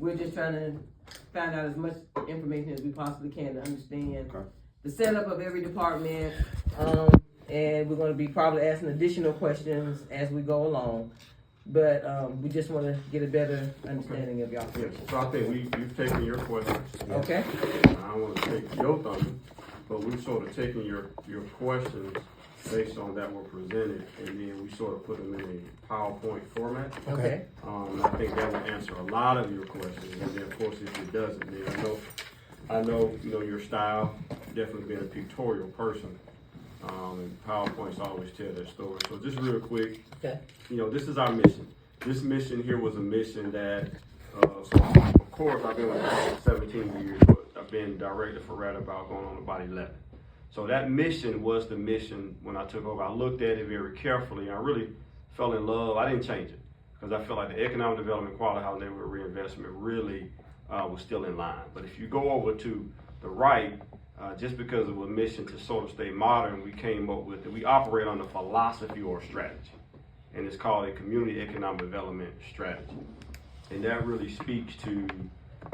we're just trying to find out as much information as we possibly can to understand Okay. the setup of every department, and we're going to be probably asking additional questions as we go along. But we just want to get a better understanding of y'all. Yes, so I think you've taken your questions. Okay. I don't want to take your thunder, but we've sort of taken your questions based on that were presented, and then we sort of put them in a PowerPoint format. Okay. I think that will answer a lot of your questions, and then of course if it doesn't, then I know your style, definitely being a pictorial person, and PowerPoints always tell their story. So just real quick, Okay. this is our mission. This mission here was a mission that, so of course I've been with the for 17 years, but I've been director for right about going on about 11. So that mission was the mission when I took over. I looked at it very carefully, and I really fell in love. I didn't change it because I felt like the economic development, quality housing, neighborhood reinvestment really was still in line. But if you go over to the right, just because of a mission to sort of stay modern, we came up with it. We operate on the philosophy or strategy, and it's called a community economic development strategy. And that really speaks to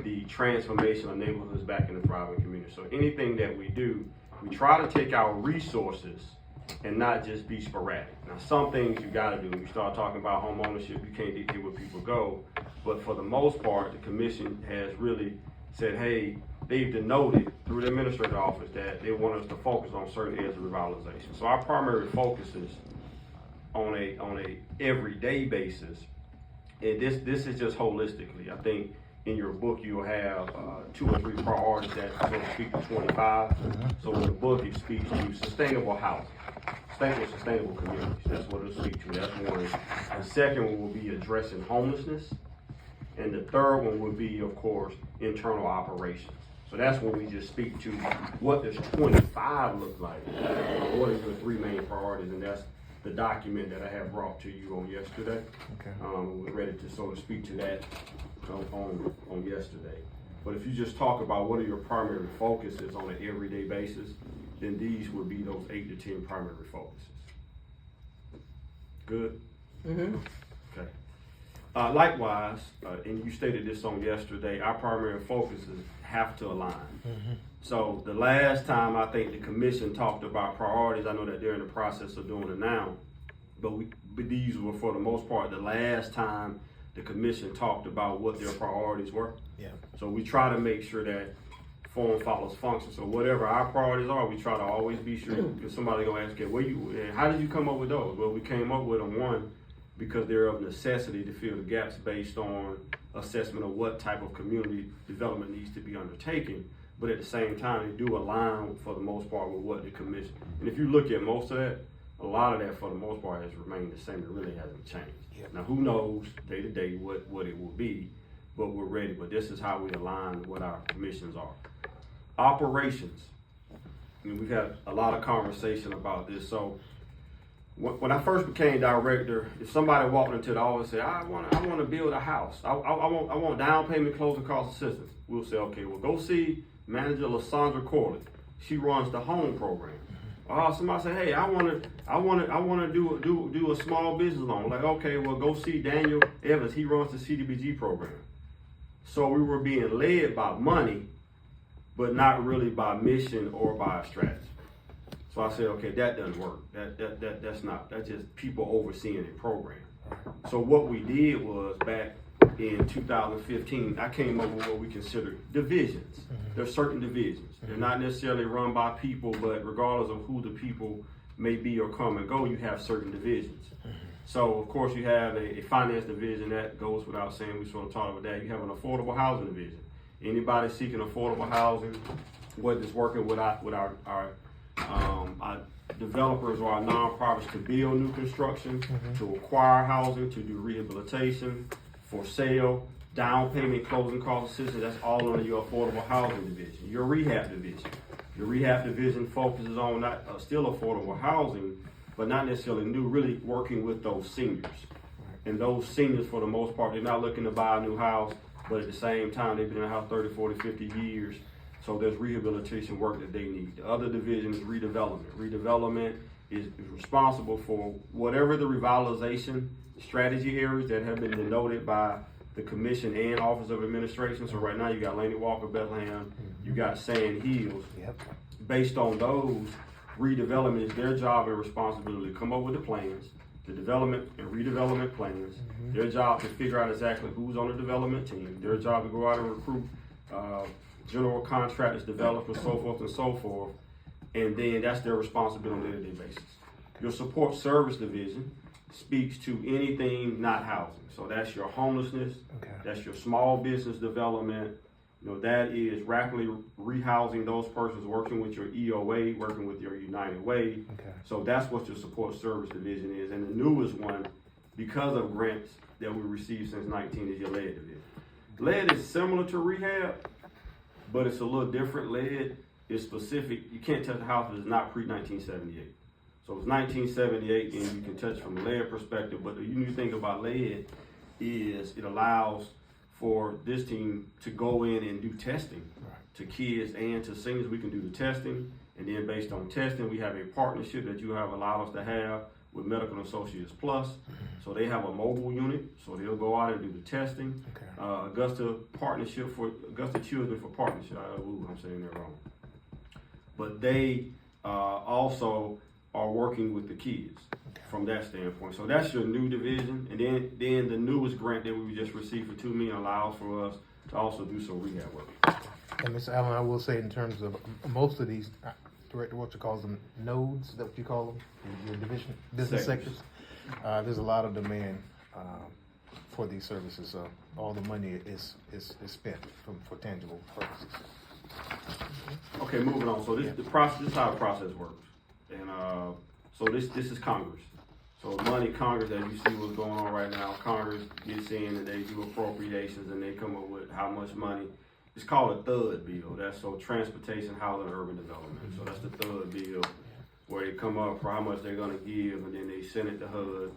the transformation of neighborhoods back in a thriving community. So anything that we do, we try to take our resources and not just be sporadic. Now, some things you gotta do. When you start talking about home ownership, you can't dictate where people go. But for the most part, the commission has really said, hey, they've denoted through the administrative office that they want us to focus on certain areas of revitalization. So our primary focus is on a everyday basis. And this is just holistically. I think in your book you'll have 2 or 3 priorities that sort of speak to 25. So in the book it speaks to sustainable housing, sustainable communities. That's what it'll speak to. That's one. The second one will be addressing homelessness, and the third one would be, of course, internal operations. So that's when we just speak to what does 25 look like. What are your 3 main priorities, and that's the document that I have brought to you on yesterday. Okay. We're ready to sort of speak to that on yesterday. But if you just talk about what are your primary focuses on an everyday basis, then these would be those 8 to 10 primary focuses. Good? Mm-hmm. Okay. Likewise, and you stated this on yesterday, our primary focuses have to align. So the last time I think the commission talked about priorities, I know that they're in the process of doing it now, but these were for the most part the last time the commission talked about what their priorities were. Yeah. So we try to make sure that form follows function. So whatever our priorities are, we try to always be sure, because somebody gonna ask, okay, how did you come up with those? Well, we came up with them, one, because they're of necessity to fill the gaps based on assessment of what type of community development needs to be undertaken. But at the same time, they do align for the most part with what the commission. And if you look at most of that, a lot of that for the most part has remained the same. It really hasn't changed. Yep. Now, who knows day to day what it will be, but we're ready. But this is how we align what our commissions are. Operations. I mean, we've had a lot of conversation about this. So when I first became director, if somebody walked into the office and said, I want to build a house, I want down payment, closing cost assistance, we'll say, okay, well, go see Manager Lysandra Corley. She runs the home program. Somebody say, hey, I want to do a small business loan. Like, okay, well, go see Daniel Evans. He runs the CDBG program. So we were being led by money, but not really by mission or by strategy. So I said, okay, that doesn't work. That's just people overseeing a program. So what we did was back in 2015, I came up with what we consider divisions. There's certain divisions. They're not necessarily run by people, but regardless of who the people may be or come and go, you have certain divisions. So of course you have a finance division that goes without saying. We sort of talked about that. You have an affordable housing division. Anybody seeking affordable housing, whether it's working with our developers or our nonprofits to build new construction, to acquire housing, to do rehabilitation, for sale, down payment, closing cost assistance, that's all under your affordable housing division. Your rehab division. Your rehab division focuses on not still affordable housing, but not necessarily new, really working with those seniors. And those seniors, for the most part, they're not looking to buy a new house, but at the same time, they've been in a house 30, 40, 50 years. So there's rehabilitation work that they need. The other division is redevelopment. Redevelopment is responsible for whatever the revitalization strategy areas that have been denoted by the commission and Office of Administration. So right now you got Laney Walker, Bethlehem, you got Sand Hills. Yep. Based on those, redevelopment is their job and responsibility to come up with the plans, the development and redevelopment plans. Their job to figure out exactly who's on the development team. Their job to go out and recruit general contractors, developers, so forth and so forth. And then that's their responsibility on a day-to-day basis. Your support service division speaks to anything not housing. So that's your homelessness, that's your small business development. You know, that is rapidly rehousing those persons, working with your EOA, working with your United Way. So that's what your support service division is. And the newest one, because of grants that we received since 19, is your lead division. Lead is similar to rehab, but it's a little different. Lead is specific. You can't touch the house if it's not pre-1978. So it's 1978 and you can touch from a lead perspective, but the unique thing about lead is it allows for this team to go in and do testing to kids and to seniors. We can do the testing, and then based on testing, we have a partnership that you have allowed us to have with Medical Associates Plus. So they have a mobile unit, so they'll go out and do the testing. Augusta Children for Partnership. I'm saying that wrong. But they also are working with the kids from that standpoint. So that's your new division. And then the newest grant that we just received for $2 million allows for us to also do some rehab work. And Mr. Allen, I will say in terms of most of these, Director Wiltshire calls them nodes, that what you call them, your division, business sectors. There's a lot of demand for these services. So all the money is spent for tangible purposes. Okay, moving on. So this is how the process works. And so this is Congress. So money, Congress, as you see what's going on right now, Congress gets in and they do appropriations and they come up with how much money. It's called a THUD bill. That's so Transportation, Housing, Urban Development. So that's the THUD bill where they come up for how much they're gonna give and then they send it to HUD.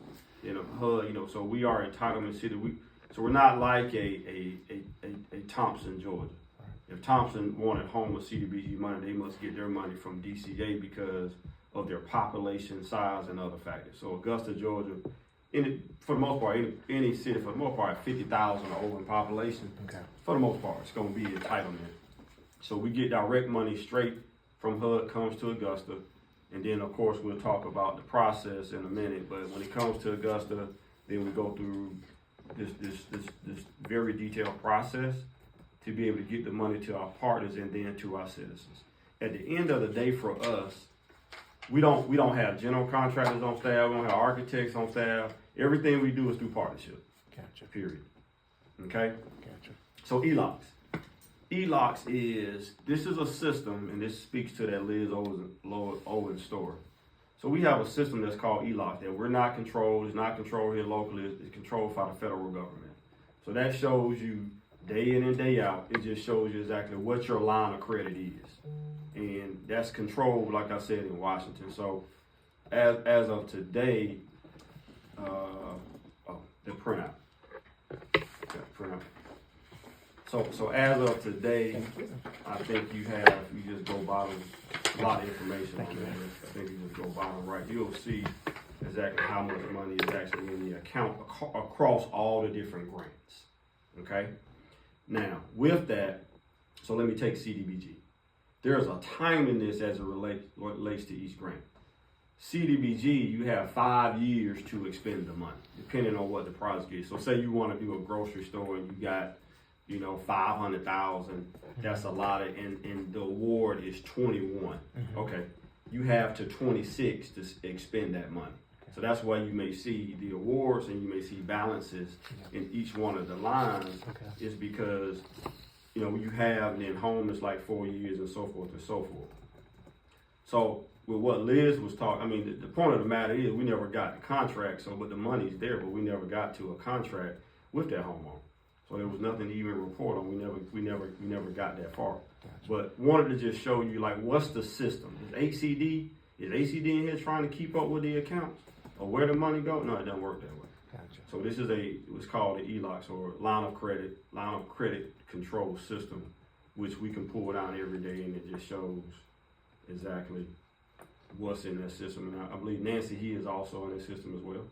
HUD, so we are entitlement city. So we're not like a Thompson, Georgia. If Thompson wanted homeless CDBG money, they must get their money from DCA because of their population size and other factors. So Augusta, Georgia, for the most part, any city, for the most part, 50,000 or over in population, for the most part, it's gonna be entitlement. So we get direct money straight from HUD, comes to Augusta, and then of course we'll talk about the process in a minute, but when it comes to Augusta, then we go through this very detailed process to be able to get the money to our partners and then to our citizens. At the end of the day for us, we don't have general contractors on staff, we don't have architects on staff. Everything we do is through partnership. Gotcha. Period. Okay? Gotcha. So ELOCs. This is a system, and this speaks to that Liz Owens story. So we have a system that's called ELOC that we're not controlled, it's not controlled here locally, it's controlled by the federal government. So that shows you day in and day out, it just shows you exactly what your line of credit is. And that's controlled, like I said, in Washington. So as of today, the printout. So as of today, I think you just go bottom, a lot of information on there. I think you just go bottom right. You'll see exactly how much money is actually in the account across all the different grants. Okay? Now, with that, so let me take CDBG. There's a timeliness as it relates to each grant. CDBG, you have 5 years to expend the money, depending on what the project is. So say you want to do a grocery store and you got, 500,000, that's a lot and the award is 21. Okay, you have to 26 to expend that money. So that's why you may see the awards and you may see balances in each one of the lines is because, you have, and then home is like 4 years and so forth and so forth. So with what Liz was talking, the point of the matter is we never got the contract, but the money's there, but we never got to a contract with that homeowner. So there was nothing to even report on. We never got that far. Gotcha. But wanted to just show you what's the system. Is HCD in here trying to keep up with the accounts or where the money go? No, it doesn't work that way. Gotcha. So this is what's called the ELOCs or line of credit control system, which we can pull down every day and it just shows exactly what's in that system. And I believe Nancy, he is also in that system as well.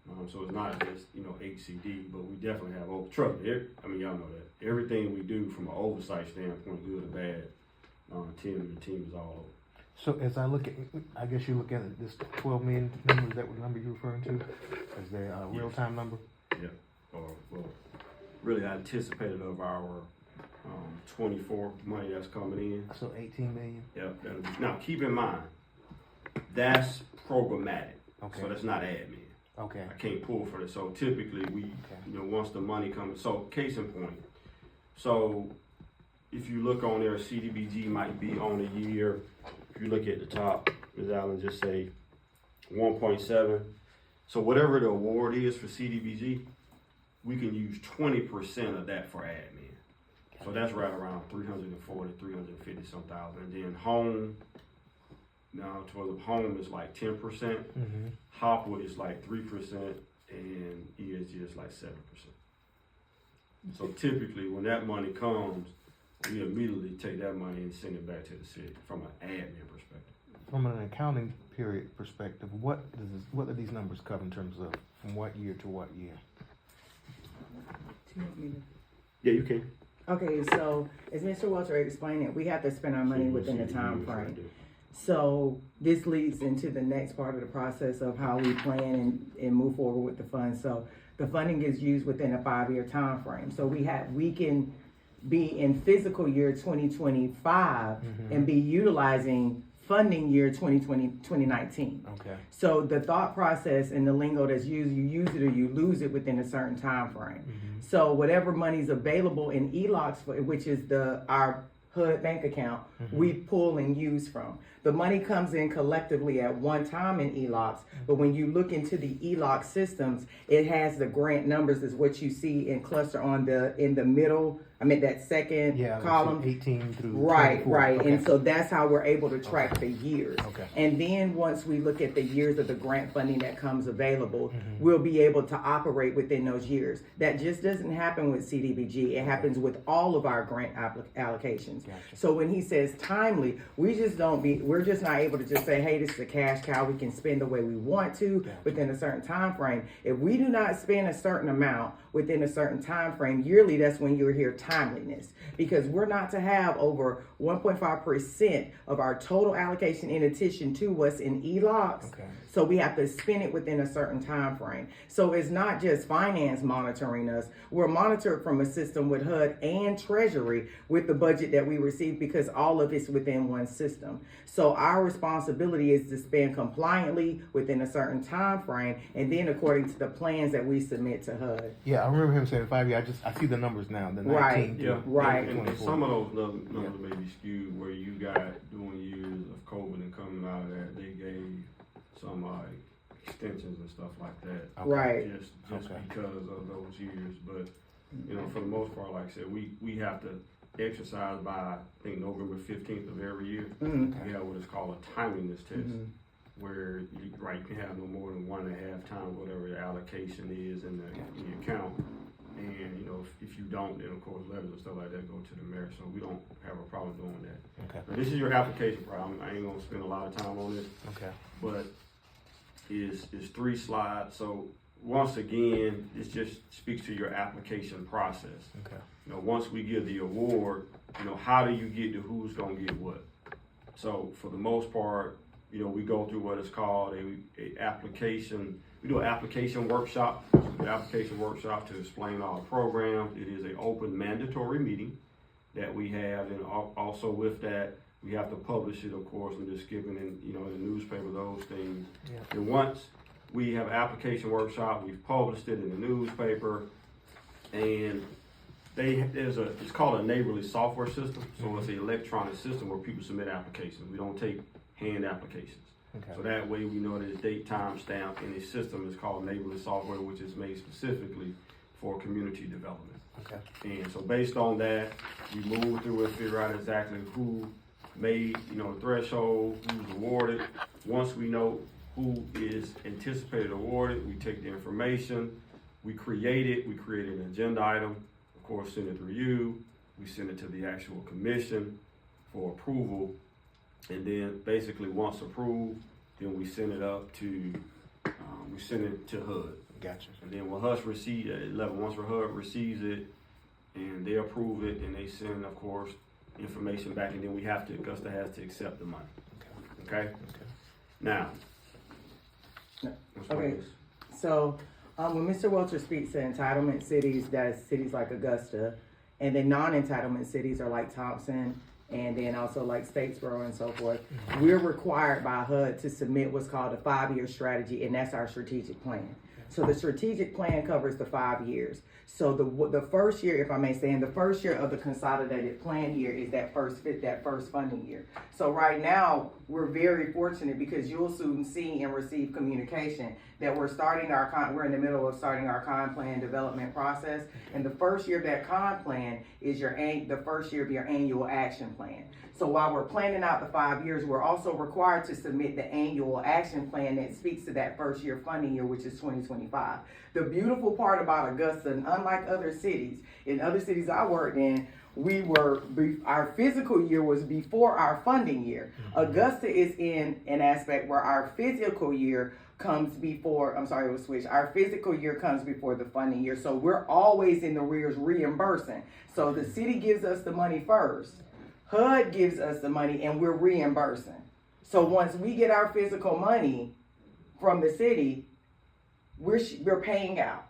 So it's not just, HCD, but we definitely have, trust me, y'all know that. Everything we do from an oversight standpoint, good or bad, the team is all over. So as I look at, I guess you look at it, this 12 million number, is that what number you're referring to? Is there a real-time number? Yeah, really anticipated of our 24 money that's coming in. So 18 million? Yep. Now, keep in mind, that's programmatic. Okay. So that's not admin. Okay. I can't pull for this. So typically once the money comes, so case in point. So if you look on there, CDBG might be on a year. If you look at the top, Ms. Allen, just say 1.7. So whatever the award is for CDBG, we can use 20% of that for admin. So that's right around 350 some thousand. And then home, now towards the home is like 10%. Mm-hmm. Hopwood is like 3%, and ESG is like 7%. So typically, when that money comes, we immediately take that money and send it back to the city from an admin perspective. From an accounting period perspective, what do these numbers cover in terms of from what year to what year? Yeah, you can. Okay, so as Mr. Walter explained it, we have to spend our money within the time frame. So this leads into the next part of the process of how we plan and move forward with the funds. So the funding is used within a 5-year time frame. So we can be in fiscal year 2025 and be utilizing funding year 2019. Okay. So the thought process and the lingo that's used, you use it or you lose it within a certain time frame. So whatever money's available in ELOCs, which is our HUD bank account, we pull and use from. The money comes in collectively at one time in ELOCs, but when you look into the ELOC systems, it has the grant numbers is what you see in cluster in the middle. I mean that second column. 18 through 24. Right. Okay. And so that's how we're able to track the years. Okay. And then once we look at the years of the grant funding that comes available, we'll be able to operate within those years. That just doesn't happen with CDBG. It happens with all of our grant allocations. Gotcha. So when he says timely, we're just not able to just say, hey, this is a cash cow. We can spend the way we want to within a certain time frame. If we do not spend a certain amount within a certain time frame yearly, that's when you'll hear timeliness, because we're not to have over 1.5% of our total allocation in addition to what's in ELOCs. Okay. So we have to spend it within a certain time frame. So it's not just finance monitoring us. We're monitored from a system with HUD and Treasury with the budget that we receive, because all of it's within one system. So our responsibility is to spend compliantly within a certain time frame, and then according to the plans that we submit to HUD. Yeah, I remember him saying 5 years. I see the numbers now. The 19 Right. through Right. And some of those numbers may be skewed where you got during years of COVID and coming out of that, they gave some extensions and stuff like that. Okay. Right. Just because of those years. But, for the most part, like I said, we have to exercise by, I think, November 15th of every year. We have what is called a timeliness test, where you can have no more than 1.5 times whatever the allocation is in the account. And if you don't, then of course letters and stuff like that go to the mayor. So we don't have a problem doing that. Okay. Now, this is your application problem. I ain't gonna spend a lot of time on this. Okay. But it's 3 slides. So once again, it just speaks to your application process. Okay. Once we give the award, how do you get to who's gonna get what? So for the most part, we go through what is called a application. We do an application workshop. The application workshop to explain all the programs. It is an open mandatory meeting that we have, and also with that, we have to publish it, of course, and just skipping in, the newspaper, those things. Yeah. And once we have an application workshop, we've published it in the newspaper, and it's called a neighborly software system. So it's an electronic system where people submit applications. We don't take hand applications. Okay. So that way we know that it's date, time, stamp, and the system is called neighborly software, which is made specifically for community development. Okay. And so based on that, we move through and figure out exactly who made, threshold, who's awarded. Once we know who is anticipated awarded, we take the information, we create an agenda item, of course, send it to you, we send it to the actual commission for approval, and then basically once approved, then we send it up to, HUD. Gotcha. And then when HUD once HUD receives it and they approve it, then they send, of course, information back, and then Augusta has to accept the money. Okay? Now, Okay. So, when Mr. Welcher speaks to entitlement cities, that's cities like Augusta, and then non-entitlement cities are like Thompson, and then also like Statesboro and so forth, we're required by HUD to submit what's called a 5-year strategy, and that's our strategic plan. So the strategic plan covers the 5 years. So the first year, if I may say, in the first year of the consolidated plan year is that first funding year. So right now, we're very fortunate because you'll soon see and receive communication that we're in the middle of starting our con plan development process. And the first year of that con plan is the first year of your annual action plan. So while we're planning out the 5 years, we're also required to submit the annual action plan that speaks to that first year funding year, which is 2025. The beautiful part about Augusta, and unlike other cities, in other cities I worked in, our physical year was before our funding year. Augusta is in an aspect where our physical year comes before, our physical year comes before the funding year. So we're always in the rears reimbursing. So the city gives us the money first. HUD gives us the money and we're reimbursing. So once we get our physical money from the city, we're paying out.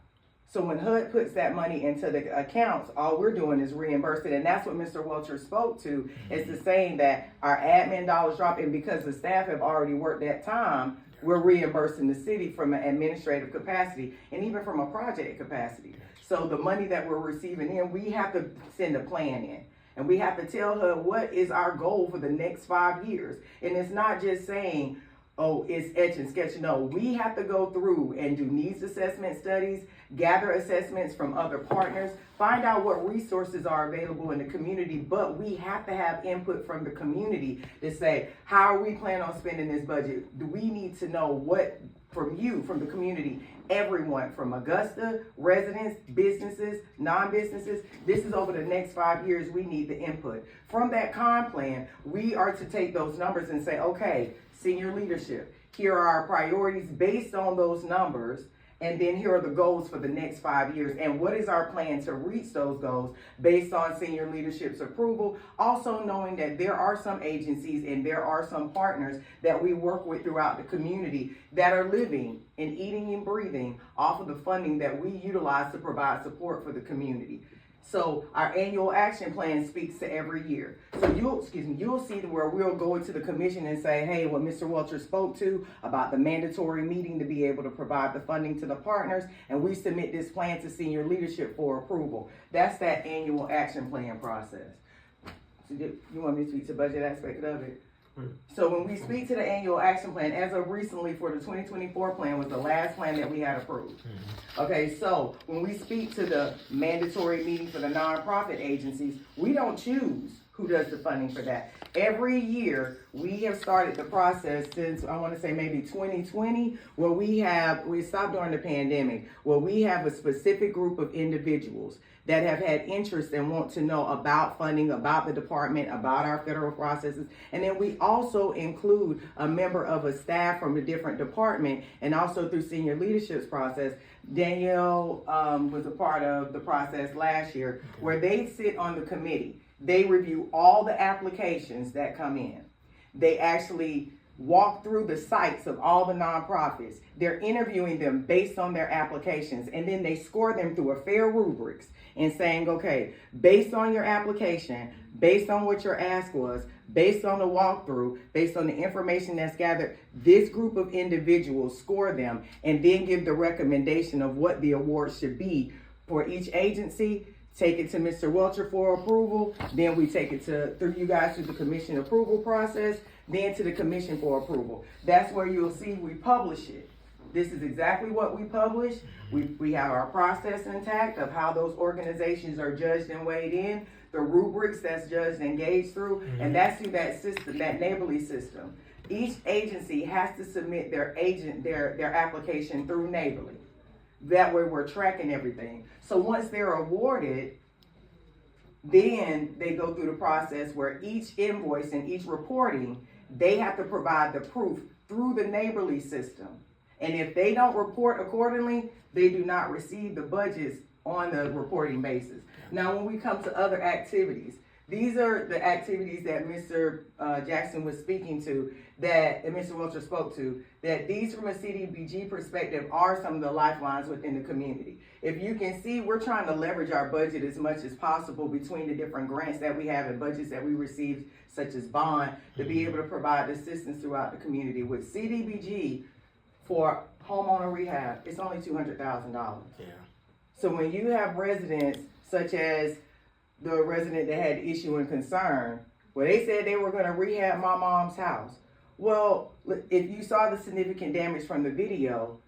So when HUD puts that money into the accounts, all we're doing is reimbursing. And that's what Mr. Welcher spoke to, is the saying that our admin dollars drop, and because the staff have already worked that time, we're reimbursing the city from an administrative capacity and even from a project capacity. So the money that we're receiving in, we have to send a plan in. And we have to tell her what is our goal for the next 5 years. And it's not just saying, oh, it's etch and sketch. No, we have to go through and do needs assessment studies, gather assessments from other partners, find out what resources are available in the community, but we have to have input from the community to say, how are we planning on spending this budget? Do we need to know what from you, from the community, everyone from Augusta, residents, businesses, non-businesses. This is over the next 5 years, we need the input. From that con plan, we are to take those numbers and say, okay, senior leadership, here are our priorities based on those numbers, and then here are the goals for the next 5 years, and what is our plan to reach those goals based on senior leadership's approval. Also knowing that there are some agencies and there are some partners that we work with throughout the community that are living and eating and breathing off of the funding that we utilize to provide support for the community. So our annual action plan speaks to every year. So you'll see where we'll go into the commission and say, hey, what Mr. Welcher spoke to about the mandatory meeting to be able to provide the funding to the partners, and we submit this plan to senior leadership for approval. That's that annual action plan process. So you want me to speak to the budget aspect of it? So when we speak to the annual action plan, as of recently for the 2024 plan was the last plan that we had approved. Okay, so when we speak to the mandatory meeting for the nonprofit agencies, we don't choose who does the funding for that. Every year, we have started the process since, I want to say maybe 2020, where we stopped during the pandemic, where we have a specific group of individuals that have had interest and want to know about funding, about the department, about our federal processes. And then we also include a member of a staff from a different department, and also through senior leadership's process. Danielle was a part of the process last year, where they sit on the committee. They review all the applications that come in. They actually walk through the sites of all the nonprofits. They're interviewing them based on their applications, and then they score them through a fair rubrics and saying, okay, based on your application, based on what your ask was, based on the walkthrough, based on the information that's gathered, this group of individuals score them and then give the recommendation of what the award should be for each agency. Take it to Mr. Welcher for approval, then we take it through you guys through the commission approval process, then to the commission for approval. That's where you'll see we publish it. This is exactly what we publish. We have our process intact of how those organizations are judged and weighed in, the rubrics that's judged and gauged through, and that's through that system, that neighborly system. Each agency has to submit their application through neighborly. That way we're tracking everything. So once they're awarded, then they go through the process where each invoice and each reporting, they have to provide the proof through the neighborly system. And if they don't report accordingly, they do not receive the budgets on the reporting basis. Now, when we come to other activities, these are the activities that Mr. Jackson was speaking to, and Mr. Wiltshire spoke to, that these from a CDBG perspective are some of the lifelines within the community. If you can see, we're trying to leverage our budget as much as possible between the different grants that we have and budgets that we receive, such as bond, to be able to provide assistance throughout the community. With CDBG, for homeowner rehab, it's only $200,000. Yeah. So when you have residents, such as the resident that had issue and concern, where they said they were going to rehab my mom's house. Well, if you saw the significant damage from the video,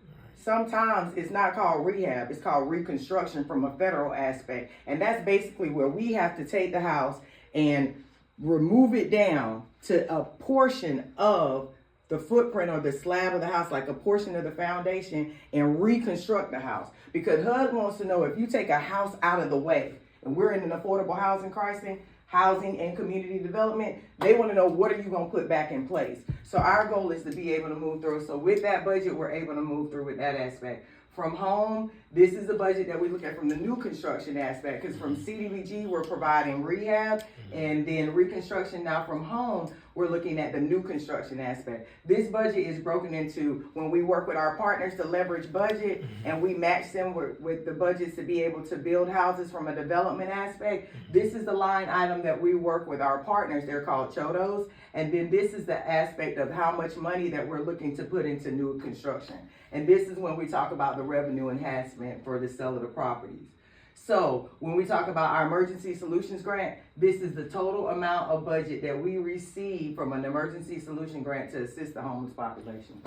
sometimes it's not called rehab, it's called reconstruction from a federal aspect. And that's basically where we have to take the house and remove it down to a portion of the footprint or the slab of the house, like a portion of the foundation, and reconstruct the house. Because HUD wants to know, if you take a house out of the way, and we're in an affordable housing crisis, housing and community development, they want to know, what are you going to put back in place? So our goal is to be able to move through. So with that budget, we're able to move through with that aspect. From home, this is the budget that we look at from the new construction aspect, because from CDBG, we're providing rehab and then reconstruction. Now from home, we're looking at the new construction aspect. This budget is broken into, when we work with our partners to leverage budget and we match them with the budgets to be able to build houses from a development aspect. This is the line item that we work with our partners. They're called CHODOs. And then this is the aspect of how much money that we're looking to put into new construction. And this is when we talk about the revenue enhancement for the sale of the properties. So when we talk about our emergency solutions grant, this is the total amount of budget that we receive from an emergency solution grant to assist the homeless population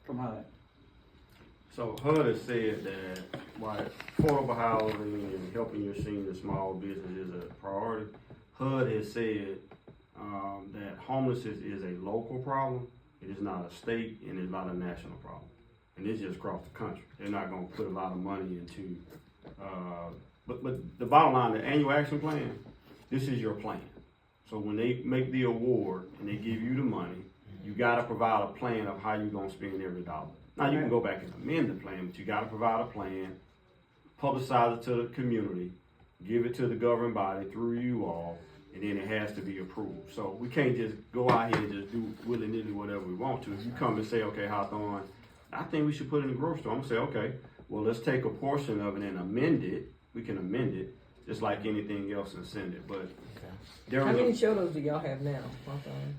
from HUD. So HUD has said that while affordable housing and helping your senior small business is a priority, HUD has said that homelessness is a local problem. It is not a state and it's not a national problem. And it's just across the country. They're not going to put a lot of money into, but the bottom line, the annual action plan, this is your plan. So when they make the award and they give you the money, you got to provide a plan of how you're going to spend every dollar. Now you can go back and amend the plan, but you got to provide a plan, publicize it to the community, give it to the governing body through you all, and then it has to be approved. So we can't just go out here and just do willy-nilly whatever we want to. If you come and say, okay, Hawthorne, I think we should put it in the grocery store, I'm gonna say, okay, well, let's take a portion of it and amend it. We can amend it, just like anything else, and send it. But there How was many shows do y'all have now?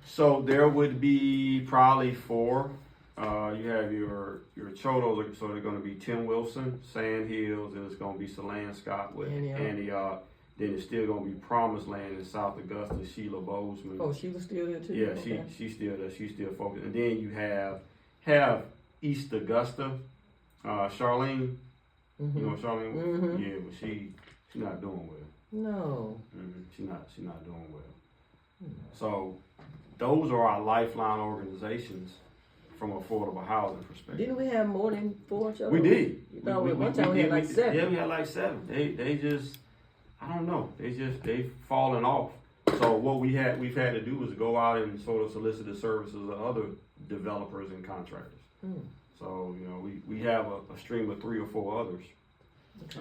so there would be probably 4. You have your Chodos, so they're going to be Tim Wilson, Sand Hills, and it's going to be Solange Scott with Antioch. Then it's still going to be Promised Land in South Augusta, Sheila Bozeman. Oh, she was still there too? Yeah, Okay. she's still there. She's still focused. And then you have East Augusta, Charlene. Mm-hmm. You know Charlene? Mm-hmm. Yeah, but she's not doing well. No. Mm-hmm. She's not doing well. So those are our lifeline organizations from affordable housing perspective. Didn't we have more than 4 shows? We did. No, one time we had like 7. Yeah, we had like 7. They just, I don't know. They've fallen off. So what we've had to do is go out and sort of solicit the services of other developers and contractors. So, you know, we have a stream of 3 or 4 others. Okay.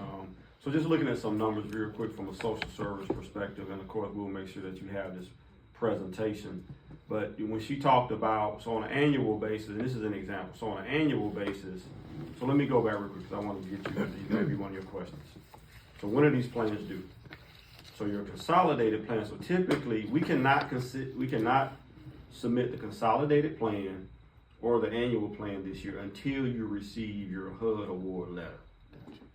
So just looking at some numbers real quick from a social service perspective, and of course we'll make sure that you have this presentation. But when she talked about, so on an annual basis, and this is an example, so on an annual basis, so let me go back real quick because I want to get you maybe one of your questions. So what do these plans do? So your consolidated plan, so typically we cannot submit the consolidated plan or the annual plan this year until you receive your HUD award letter.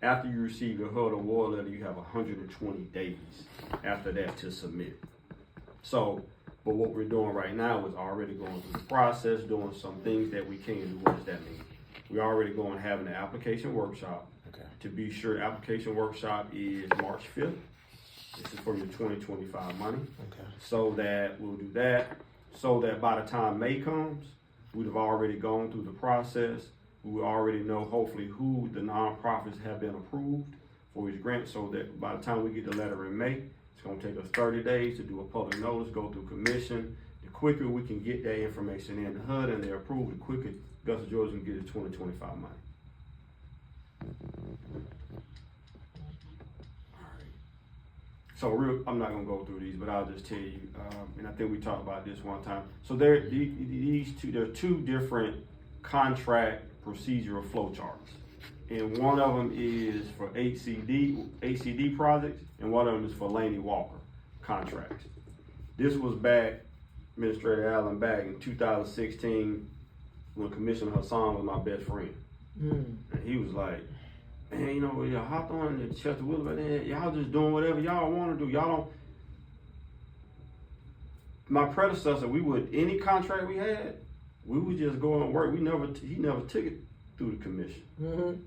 After you receive your HUD award letter, you have 120 days after that to submit. So, but what we're doing right now is already going through the process, doing some things that we can do. What does that mean? We're already going to have an application workshop. Okay. To be sure, the application workshop is March 5th. This is for your 2025 money. Okay. So that we'll do that, so that by the time May comes, we'd have already gone through the process. We will already know hopefully who the nonprofits have been approved for each grant, so that by the time we get the letter in May, it's going to take us 30 days to do a public notice, go through commission. The quicker we can get that information in the HUD and they're approved, the quicker Augusta, Georgia can get his 2025 money. So I'm not gonna go through these, but I'll just tell you, and I think we talked about this one time. So there are two different contract procedural flow charts. And one of them is for HCD projects, and one of them is for Laney Walker contracts. This was back, Administrator Allen, back in 2016 when Commissioner Hassan was my best friend. And he was like, man, you know, y'all Hawthorne and Chester Willoughby, y'all just doing whatever y'all want to do. Y'all don't. My predecessor, any contract we had, we would just go and work. He never took it through the commission,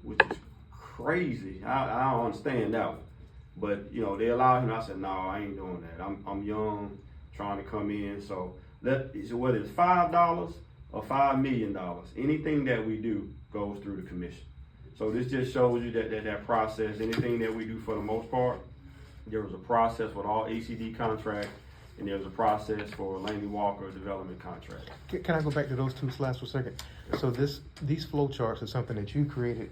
which is crazy. I don't understand that one. But, you know, they allowed him. I said, no, I ain't doing that. I'm young, trying to come in. So whether it's $5 or $5 million, anything that we do goes through the commission. So this just shows you that process. Anything that we do, for the most part, there was a process with all HCD contracts, and there's a process for Laney Walker development contract. Can I go back to those two slides for a second? So these flow charts are something that you created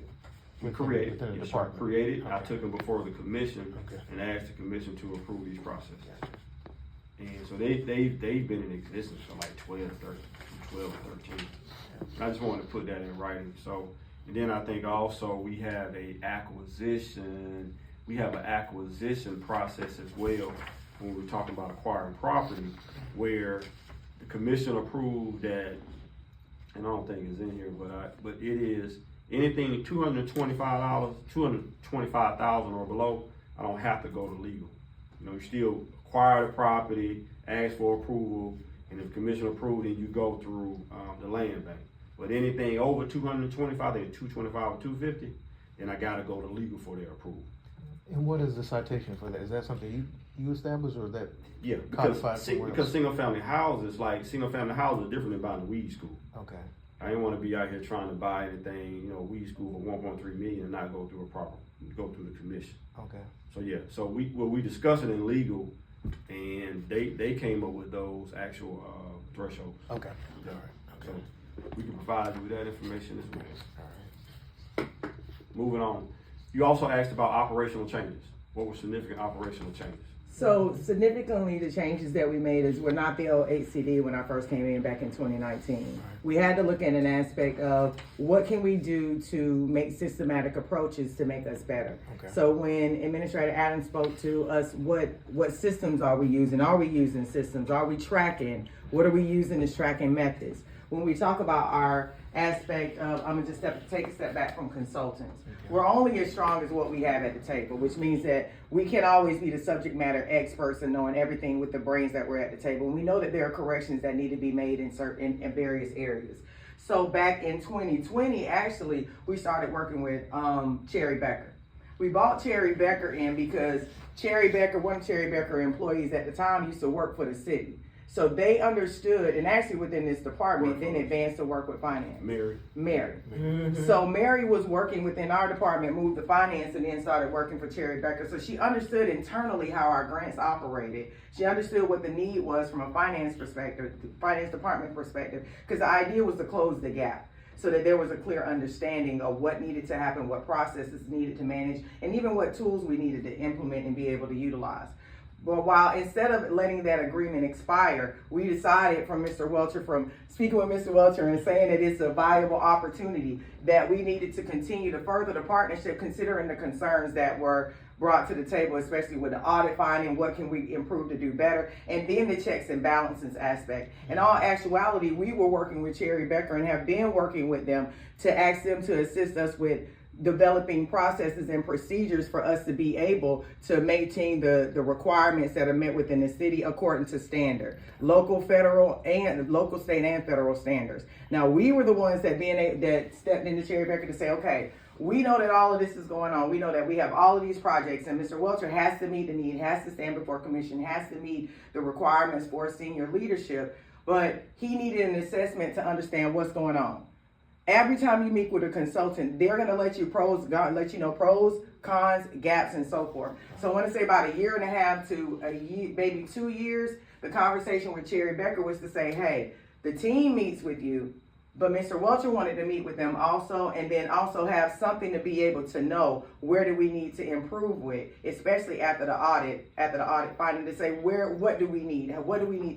within the department? Created. Okay. I took them before the commission, Okay. and asked the commission to approve these processes. And so they've been in existence for like 12 or 13. I just wanted to put that in writing. So, and then I think also we have an acquisition process as well when we're talking about acquiring property, where the commission approved that, and I don't think it's in here, but it is anything $225,000 or below. I don't have to go to legal. You know, you still acquire the property, ask for approval, and if the commission approved, then you go through the land bank. But anything over 225, I think 225 or 250, then I gotta go to legal for their approval. And what is the citation for that? Is that something you established, or is that Yeah, codified because somewhere else? single family houses are different than buying a weed school. Okay. I didn't want to be out here trying to buy anything, you know, weed school for 1.3 million and not go through the commission. Okay. So yeah, so we discussed it in legal, and they came up with those actual thresholds. Okay. Yeah. All right. Okay. So we can provide you with that information as well. All right. Moving on, you also asked about operational changes. What were significant operational changes? So significantly, the changes that we made is we're not the old HCD when I first came in back in 2019. We had to look at an aspect of what can we do to make systematic approaches to make us better. Okay. So when Administrator Adams spoke to us, what systems are we using? Are we using systems? Are we tracking? What are we using as tracking methods? When we talk about our aspect of, I'm gonna just take a step back from consultants. We're only as strong as what we have at the table, which means that we can't always be the subject matter experts and knowing everything with the brains that we're at the table. And we know that there are corrections that need to be made in various areas. So back in 2020, actually, we started working with Cherry Becker. We bought Cherry Becker in because one of Cherry Becker employees at the time used to work for the city. So they understood, and actually within this department, then advanced to work with finance. Mary. Mm-hmm. So Mary was working within our department, moved to finance, and then started working for Cherry Becker. So she understood internally how our grants operated. She understood what the need was from a finance department perspective, because the idea was to close the gap, so that there was a clear understanding of what needed to happen, what processes needed to manage, and even what tools we needed to implement and be able to utilize. But while instead of letting that agreement expire, we decided from speaking with Mr. Welcher and saying that it's a viable opportunity, that we needed to continue to further the partnership, considering the concerns that were brought to the table, especially with the audit finding, what can we improve to do better, and then the checks and balances aspect. In all actuality, we were working with Cherry Becker and have been working with them to ask them to assist us with developing processes and procedures for us to be able to maintain the requirements that are met within the city according to standard, local, state, and federal standards. Now, we were the ones that stepped into Cherry Becker to say, okay, we know that all of this is going on. We know that we have all of these projects, and Mr. Welcher has to meet the need, has to stand before commission, has to meet the requirements for senior leadership, but he needed an assessment to understand what's going on. Every time you meet with a consultant, they're going to let you know pros, cons, gaps, and so forth. So I want to say about a year and a half to a year, maybe 2 years, the conversation with Cherry Becker was to say, hey, the team meets with you. But Mr. Welcher wanted to meet with them also, and then also have something to be able to know where do we need to improve with, especially after the audit finding to say what do we need to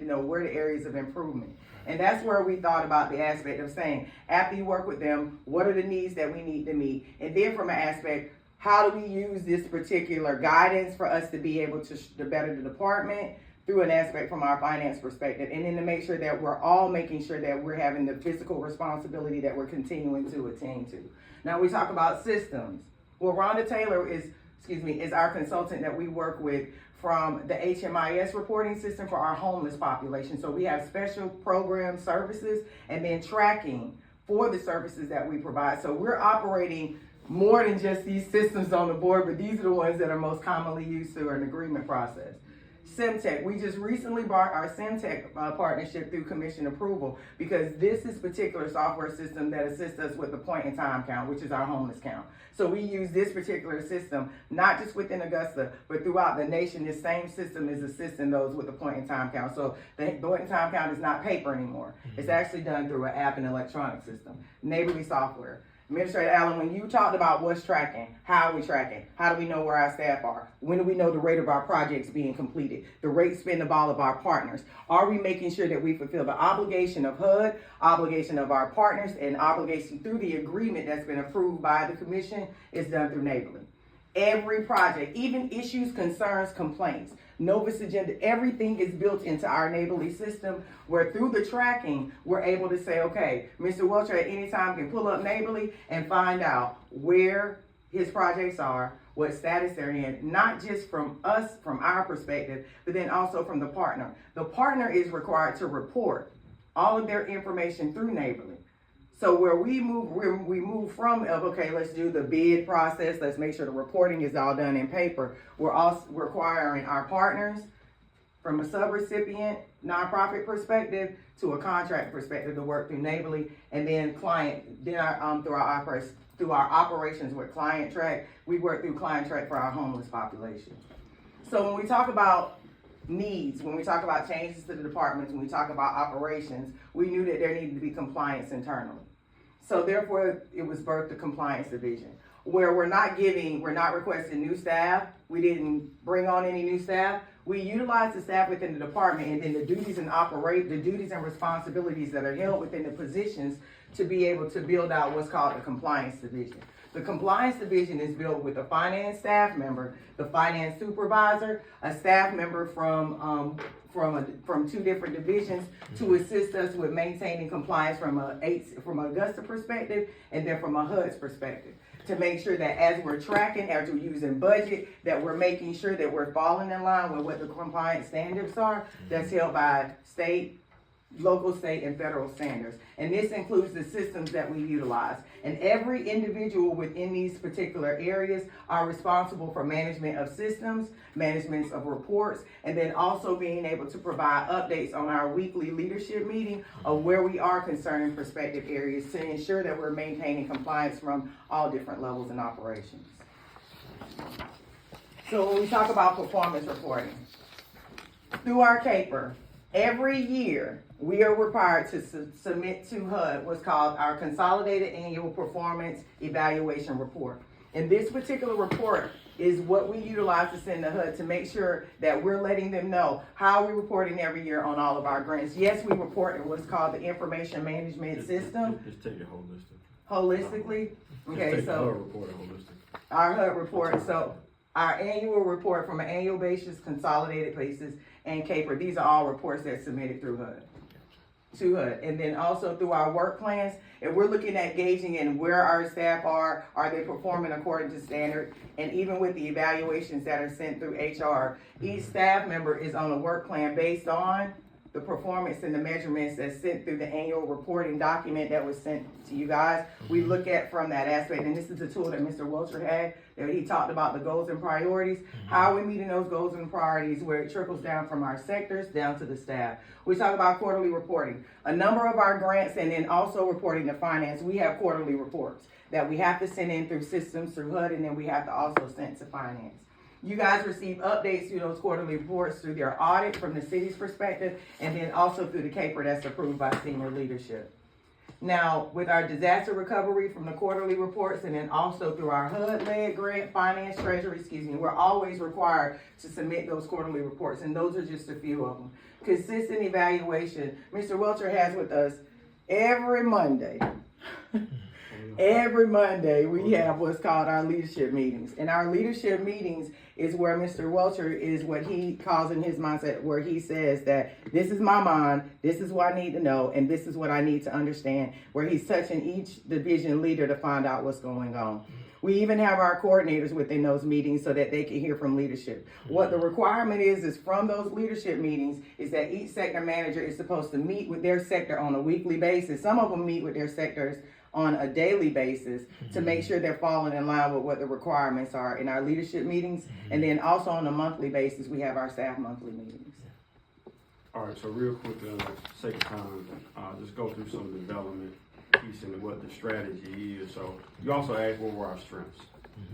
know, where are the areas of improvement. And that's where we thought about the aspect of saying, after you work with them, what are the needs that we need to meet? And then from an aspect, how do we use this particular guidance for us to be able to better the department through an aspect from our finance perspective, and then to make sure that we're all making sure that we're having the fiscal responsibility that we're continuing to attain to. Now we talk about systems. Well, Rhonda Taylor is our consultant that we work with from the HMIS reporting system for our homeless population. So we have special program services and then tracking for the services that we provide. So we're operating more than just these systems on the board, but these are the ones that are most commonly used through an agreement process. Semtech, we just recently bought our Semtech partnership through commission approval, because this is particular software system that assists us with the point in time count, which is our homeless count. So we use this particular system, not just within Augusta, but throughout the nation. This same system is assisting those with the point in time count. So the point in time count is not paper anymore. It's actually done through an app and electronic system, neighborly software. Administrator Allen, when you talked about what's tracking, how are we tracking? How do we know where our staff are? When do we know the rate of our projects being completed? The rate spend of all of our partners? Are we making sure that we fulfill the obligation of HUD, obligation of our partners, and obligation through the agreement that's been approved by the commission is done through neighborly? Every project, even issues, concerns, complaints, Novus agenda, everything is built into our neighborly system, where through the tracking, we're able to say, okay, Mr. Welcher at any time can pull up neighborly and find out where his projects are, what status they're in, not just from us, from our perspective, but then also from the partner. The partner is required to report all of their information through neighborly. So where we move from, okay, let's do the bid process, let's make sure the reporting is all done in paper. We're also requiring our partners, from a subrecipient nonprofit perspective to a contract perspective, to work through neighborly, and then through our operations with Client Track, we work through Client Track for our homeless population. So when we talk about needs, when we talk about changes to the departments, when we talk about operations, we knew that there needed to be compliance internally. So therefore, it was birthed the compliance division, where we're not requesting new staff. We didn't bring on any new staff. We utilized the staff within the department, and then the duties and responsibilities that are held within the positions to be able to build out what's called the compliance division. The compliance division is built with a finance staff member, the finance supervisor, a staff member from two different divisions to assist us with maintaining compliance from Augusta perspective, and then from a HUD's perspective, to make sure that as we're tracking, as we're using budget, that we're making sure that we're falling in line with what the compliance standards are that's held by local, state, and federal standards. And this includes the systems that we utilize. And every individual within these particular areas are responsible for management of systems, management of reports, and then also being able to provide updates on our weekly leadership meeting of where we are concerning prospective areas to ensure that we're maintaining compliance from all different levels and operations. So when we talk about performance reporting, through our CAPER, every year, we are required to submit to HUD what's called our Consolidated Annual Performance Evaluation Report. And this particular report is what we utilize to send to HUD to make sure that we're letting them know how we're reporting every year on all of our grants. Yes, we report in what's called the Information Management System. Just take it holistic. Holistically? Okay, so our HUD report, so our annual report from an annual basis, consolidated basis, and CAPER, these are all reports that's submitted through HUD. To HUD. And then also through our work plans, if we're looking at gauging in where our staff are they performing according to standard, and even with the evaluations that are sent through HR, each staff member is on a work plan based on the performance and the measurements that's sent through the annual reporting document that was sent to you guys. We look at from that aspect, and this is the tool that Mr. Welcher had, that he talked about the goals and priorities. How are we meeting those goals and priorities, where it trickles down from our sectors down to the staff. We talk about quarterly reporting. A number of our grants, and then also reporting to finance, we have quarterly reports that we have to send in through systems, through HUD, and then we have to also send to finance. You guys receive updates through those quarterly reports through their audit from the city's perspective, and then also through the CAPER that's approved by senior leadership. Now, with our disaster recovery from the quarterly reports and then also through our HUD-led grant, finance, treasury, we're always required to submit those quarterly reports, and those are just a few of them. Consistent evaluation. Mr. Welcher has with us every Monday. Every Monday, we have what's called our leadership meetings. And our leadership meetings is where Mr. Welcher is what he calls in his mindset, where he says that this is my mind, this is what I need to know, and this is what I need to understand, where he's touching each division leader to find out what's going on. We even have our coordinators within those meetings so that they can hear from leadership. What the requirement is from those leadership meetings is that each sector manager is supposed to meet with their sector on a weekly basis. Some of them meet with their sectors on a daily basis to make sure they're falling in line with what the requirements are in our leadership meetings. And then also on a monthly basis, we have our staff monthly meetings. All right, so real quick, sake of time, just go through some development piece and what the strategy is. So you also asked what were our strengths.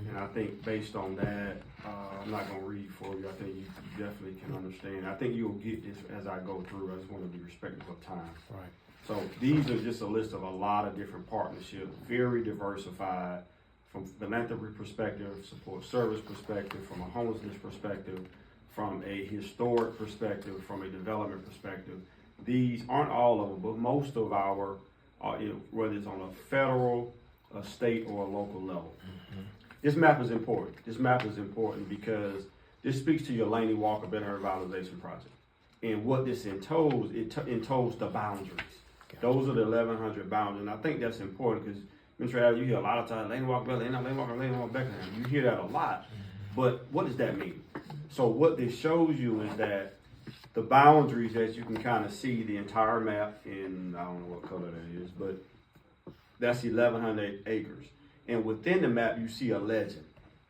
And I think based on that, I'm not gonna read for you. I think you definitely can understand. I think you'll get this as I go through. I just wanna be respectful of time. Right. So these are just a list of a lot of different partnerships, very diversified from philanthropy perspective, support service perspective, from a homelessness perspective, from a historic perspective, from a development perspective. These aren't all of them, but most of our, whether it's on a federal, a state, or a local level. This map is important. This map is important because this speaks to your Laney Walker Better Revitalization Project. And what this entails, it entails the boundaries. Those are the 1,100 boundaries, and I think that's important because, Mr. Al, you hear a lot of times, Laney Walker Better, Laney Walker Beckham. You hear that a lot, but what does that mean? So what this shows you is that the boundaries, as you can kind of see the entire map in, I don't know what color that is, but that's 1,100 acres. And within the map, you see a legend.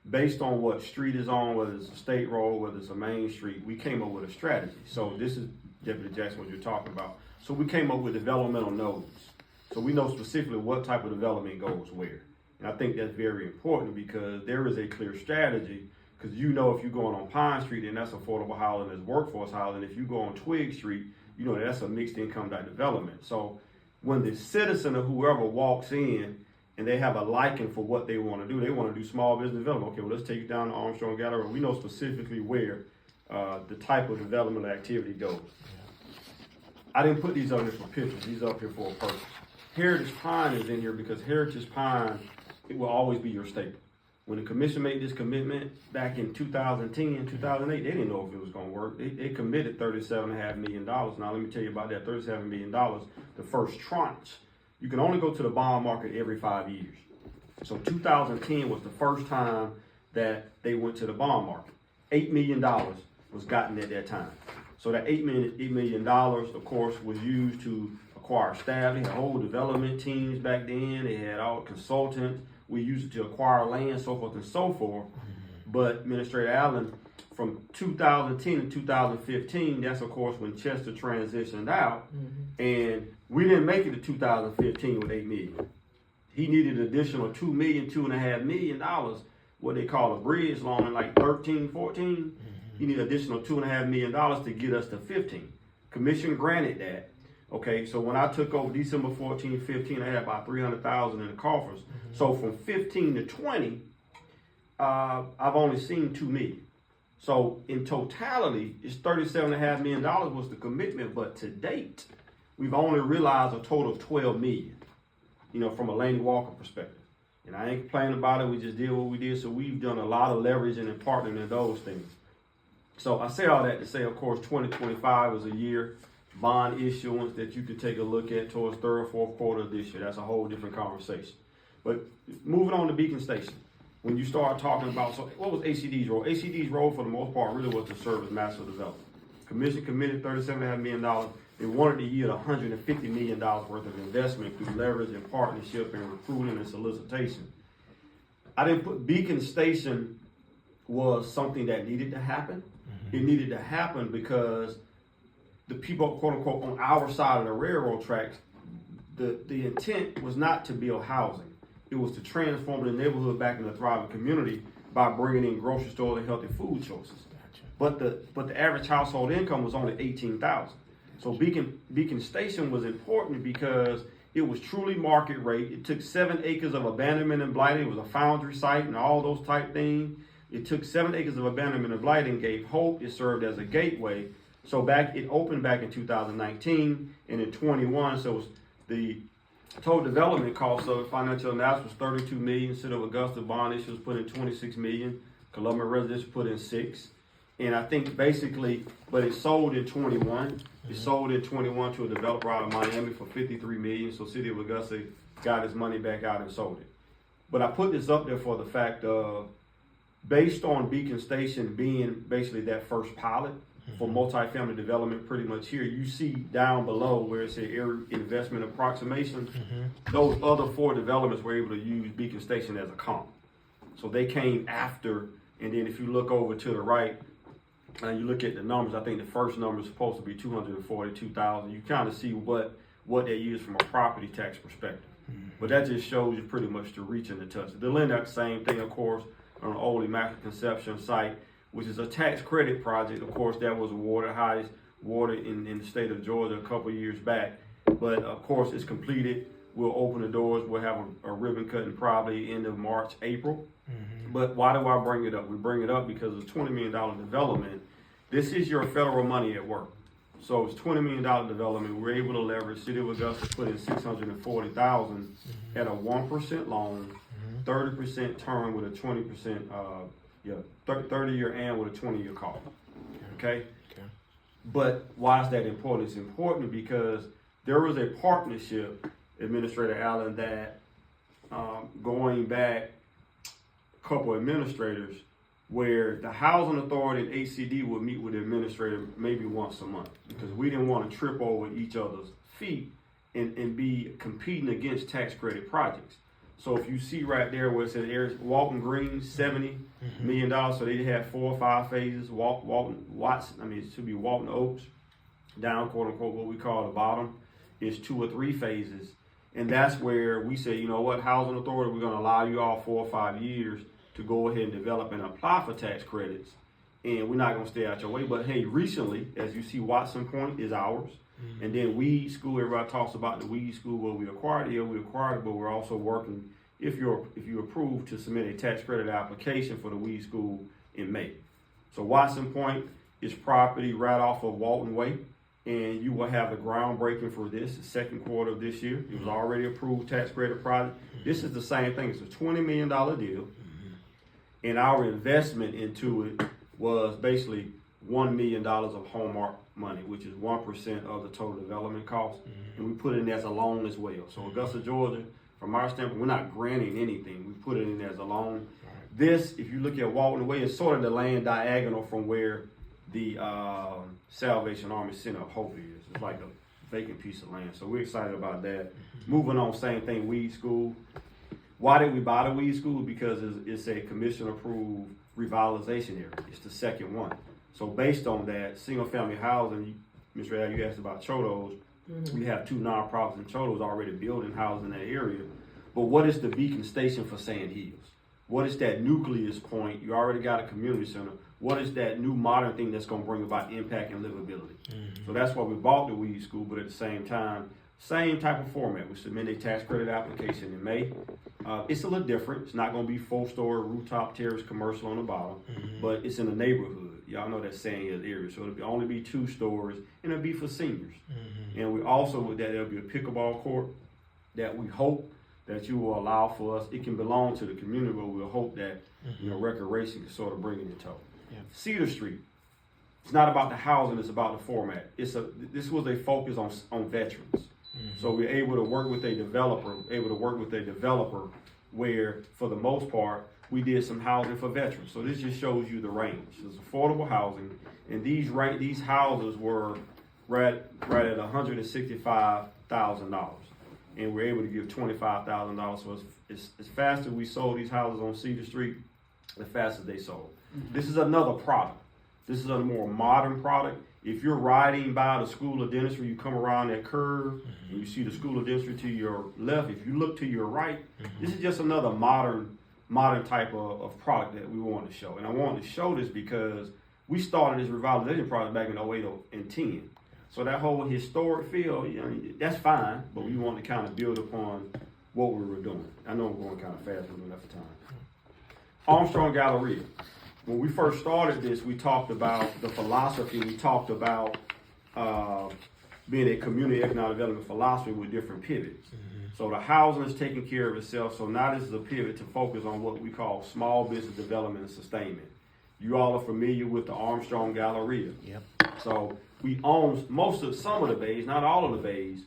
Based on what street is on, whether it's a state road, whether it's a main street, we came up with a strategy. So this is, Deputy Jackson, what you're talking about. So we came up with developmental nodes. So we know specifically what type of development goes where. And I think that's very important because there is a clear strategy. Because if you're going on Pine Street, then that's affordable housing, that's workforce housing. If you go on Twig Street, that's a mixed income type development. So when the citizen or whoever walks in and they have a liking for what they want to do, they want to do small business development. Okay, well, let's take you down to Armstrong Gallery. We know specifically where the type of development activity goes. I didn't put these up here for pictures. These are up here for a purpose. Heritage Pine is in here because Heritage Pine, it will always be your staple. When the commission made this commitment back in 2010, 2008, they didn't know if it was going to work. They committed $37.5 million. Now, let me tell you about that $37 million, the first tranche. You can only go to the bond market every 5 years. So 2010 was the first time that they went to the bond market. $8 million was gotten at that time. So that $8 million, of course, was used to acquire staff. They had whole development teams back then. They had all consultants. We used it to acquire land, so forth and so forth. But Administrator Allen, from 2010 to 2015, that's of course when Chester transitioned out. And we didn't make it to 2015 with $8 million. He needed an additional $2 million, $2.5 million, what they call a bridge loan in like 13, 14. He needed additional $2.5 million to get us to 15. Commission granted that. Okay, so when I took over December 14, 15, I had about 300,000 in the coffers. So from 15 to 20, I've only seen 2 million. So in totality, it's $37.5 million was the commitment, but to date, we've only realized a total of 12 million, from a Laney Walker perspective. And I ain't complaining about it, we just did what we did, so we've done a lot of leveraging and partnering in those things. So I say all that to say, of course, 2025 is a year bond issuance that you can take a look at towards third or fourth quarter of this year. That's a whole different conversation. But moving on to Beacon Station, when you start talking about, so what was HCD's role? HCD's role for the most part really was to serve as master developer. Commission committed $37.5 million. They wanted to yield $150 million worth of investment through leverage and partnership and recruiting and solicitation. I didn't put Beacon Station was something that needed to happen. It needed to happen because the people, quote unquote, on our side of the railroad tracks, the intent was not to build housing. It was to transform the neighborhood back into a thriving community by bringing in grocery stores and healthy food choices. But the average household income was only $18,000. So Beacon Station was important because It was truly market rate. It took 7 acres of abandonment and blighting. It was a foundry site and all those type things. It took 7 acres of abandonment and blighting, gave hope. It served as a gateway. So it opened back in 2019, and in 21, so the total development cost of financial analysis was 32 million. City of Augusta bond issue was put in 26 million. Columbia residents put in 6. And I think basically, but it sold in 21. It sold in 21 to a developer out of Miami for 53 million. So City of Augusta got his money back out and sold it. But I put this up there for the fact of, based on Beacon Station being basically that first pilot for multifamily development, pretty much here, you see down below where it says area investment approximation, those other 4 developments were able to use Beacon Station as a comp. So they came after, and then if you look over to the right, and you look at the numbers, I think the first number is supposed to be 242,000. You kind of see what they use from a property tax perspective. But that just shows you pretty much the reach and the touch. The Lynette, same thing, of course, on the old Immaculate Conception site, which is a tax credit project. Of course, that was awarded highest water in the state of Georgia a couple years back. But of course, it's completed. We'll open the doors. We'll have a ribbon cutting probably end of March, April. But why do I bring it up? We bring it up because it's a $20 million development. This is your federal money at work. So it's $20 million development. We're able to leverage. City of Augusta put in $640,000 at a 1% loan, 30% term with a 20%, 30-year and with a 20-year call. Okay? But why is that important? It's important because there was a partnership, Administrator Allen, that going back a couple administrators, where the Housing Authority and HCD would meet with the administrator maybe once a month, because we didn't want to trip over each other's feet and be competing against tax credit projects. So if you see right there where it says Walton Green, $70 million, so they had 4 or 5 phases. Walton it should be Walton Oaks, down quote unquote what we call the bottom, is 2 or 3 phases. And that's where we say, you know what, Housing Authority, we're going to allow you all 4 or 5 years to go ahead and develop and apply for tax credits. And we're not going to stay out your way. But hey, recently, as you see, Watson Point is ours. And then Weed School, everybody talks about the Weed School. Well, we acquired it, but we're also working, if you approve, to submit a tax credit application for the Weed School in May. So Watson Point is property right off of Walton Way, and you will have the groundbreaking for this the second quarter of this year. It was already approved tax credit project. This is the same thing. It's a $20 million deal, and our investment into it was basically $1 million of Hallmark money, which is 1% of the total development cost, and we put it in as a loan as well. So Augusta, Georgia, from our standpoint, we're not granting anything. We put it in as a loan. This, if you look at Walton Way, is sort of the land diagonal from where the Salvation Army Center of Hope is. It's like a vacant piece of land. So we're excited about that. Moving on, same thing, Weed School. Why did we buy the Weed School? Because it's a commission-approved revitalization area. It's the second one. So based on that, single-family housing, Ms. Ray, you asked about Chodos. We have 2 nonprofits in Chodos already building housing in that area. But what is the Beacon Station for Sand Hills? What is that nucleus point? You already got a community center. What is that new modern thing that's going to bring about impact and livability? So that's why we bought the Weed School, but at the same time, same type of format. We submit a tax credit application in May. It's a little different. It's not going to be 4-story rooftop terrace commercial on the bottom, but it's in the neighborhood. Y'all know that Sand Hills area, so it'll only be 2 stories, and it'll be for seniors. And we also, with that, there'll be a pickleball court that we hope that you will allow for us. It can belong to the community, but we'll hope that recreation can sort of bring it in tow. Cedar Street. It's not about the housing, it's about the format. This was a focus on veterans. So we're able to work with a developer where, for the most part, we did some housing for veterans. So this just shows you the range. It's affordable housing, and these houses were right at $165,000, and we're able to give $25,000. So as fast as we sold these houses on Cedar Street, the faster they sold. This is another product. This is a more modern product. If you're riding by the School of Dentistry, you come around that curve and you see the School of Dentistry to your left. If you look to your right, this is just another modern type of product that we want to show. And I wanted to show this because we started this revitalization project back in 08 and 10. So that whole historic feel, you know, that's fine, but we want to kind of build upon what we were doing. I know I'm going kind of fast, we're doing that for time. Armstrong Galleria. When we first started this, we talked about the philosophy. We talked about being a community economic development philosophy with different pivots. So the housing is taking care of itself. So now this is a pivot to focus on what we call small business development and sustainment. You all are familiar with the Armstrong Galleria. Yep. So we own some of the bays, not all of the bays,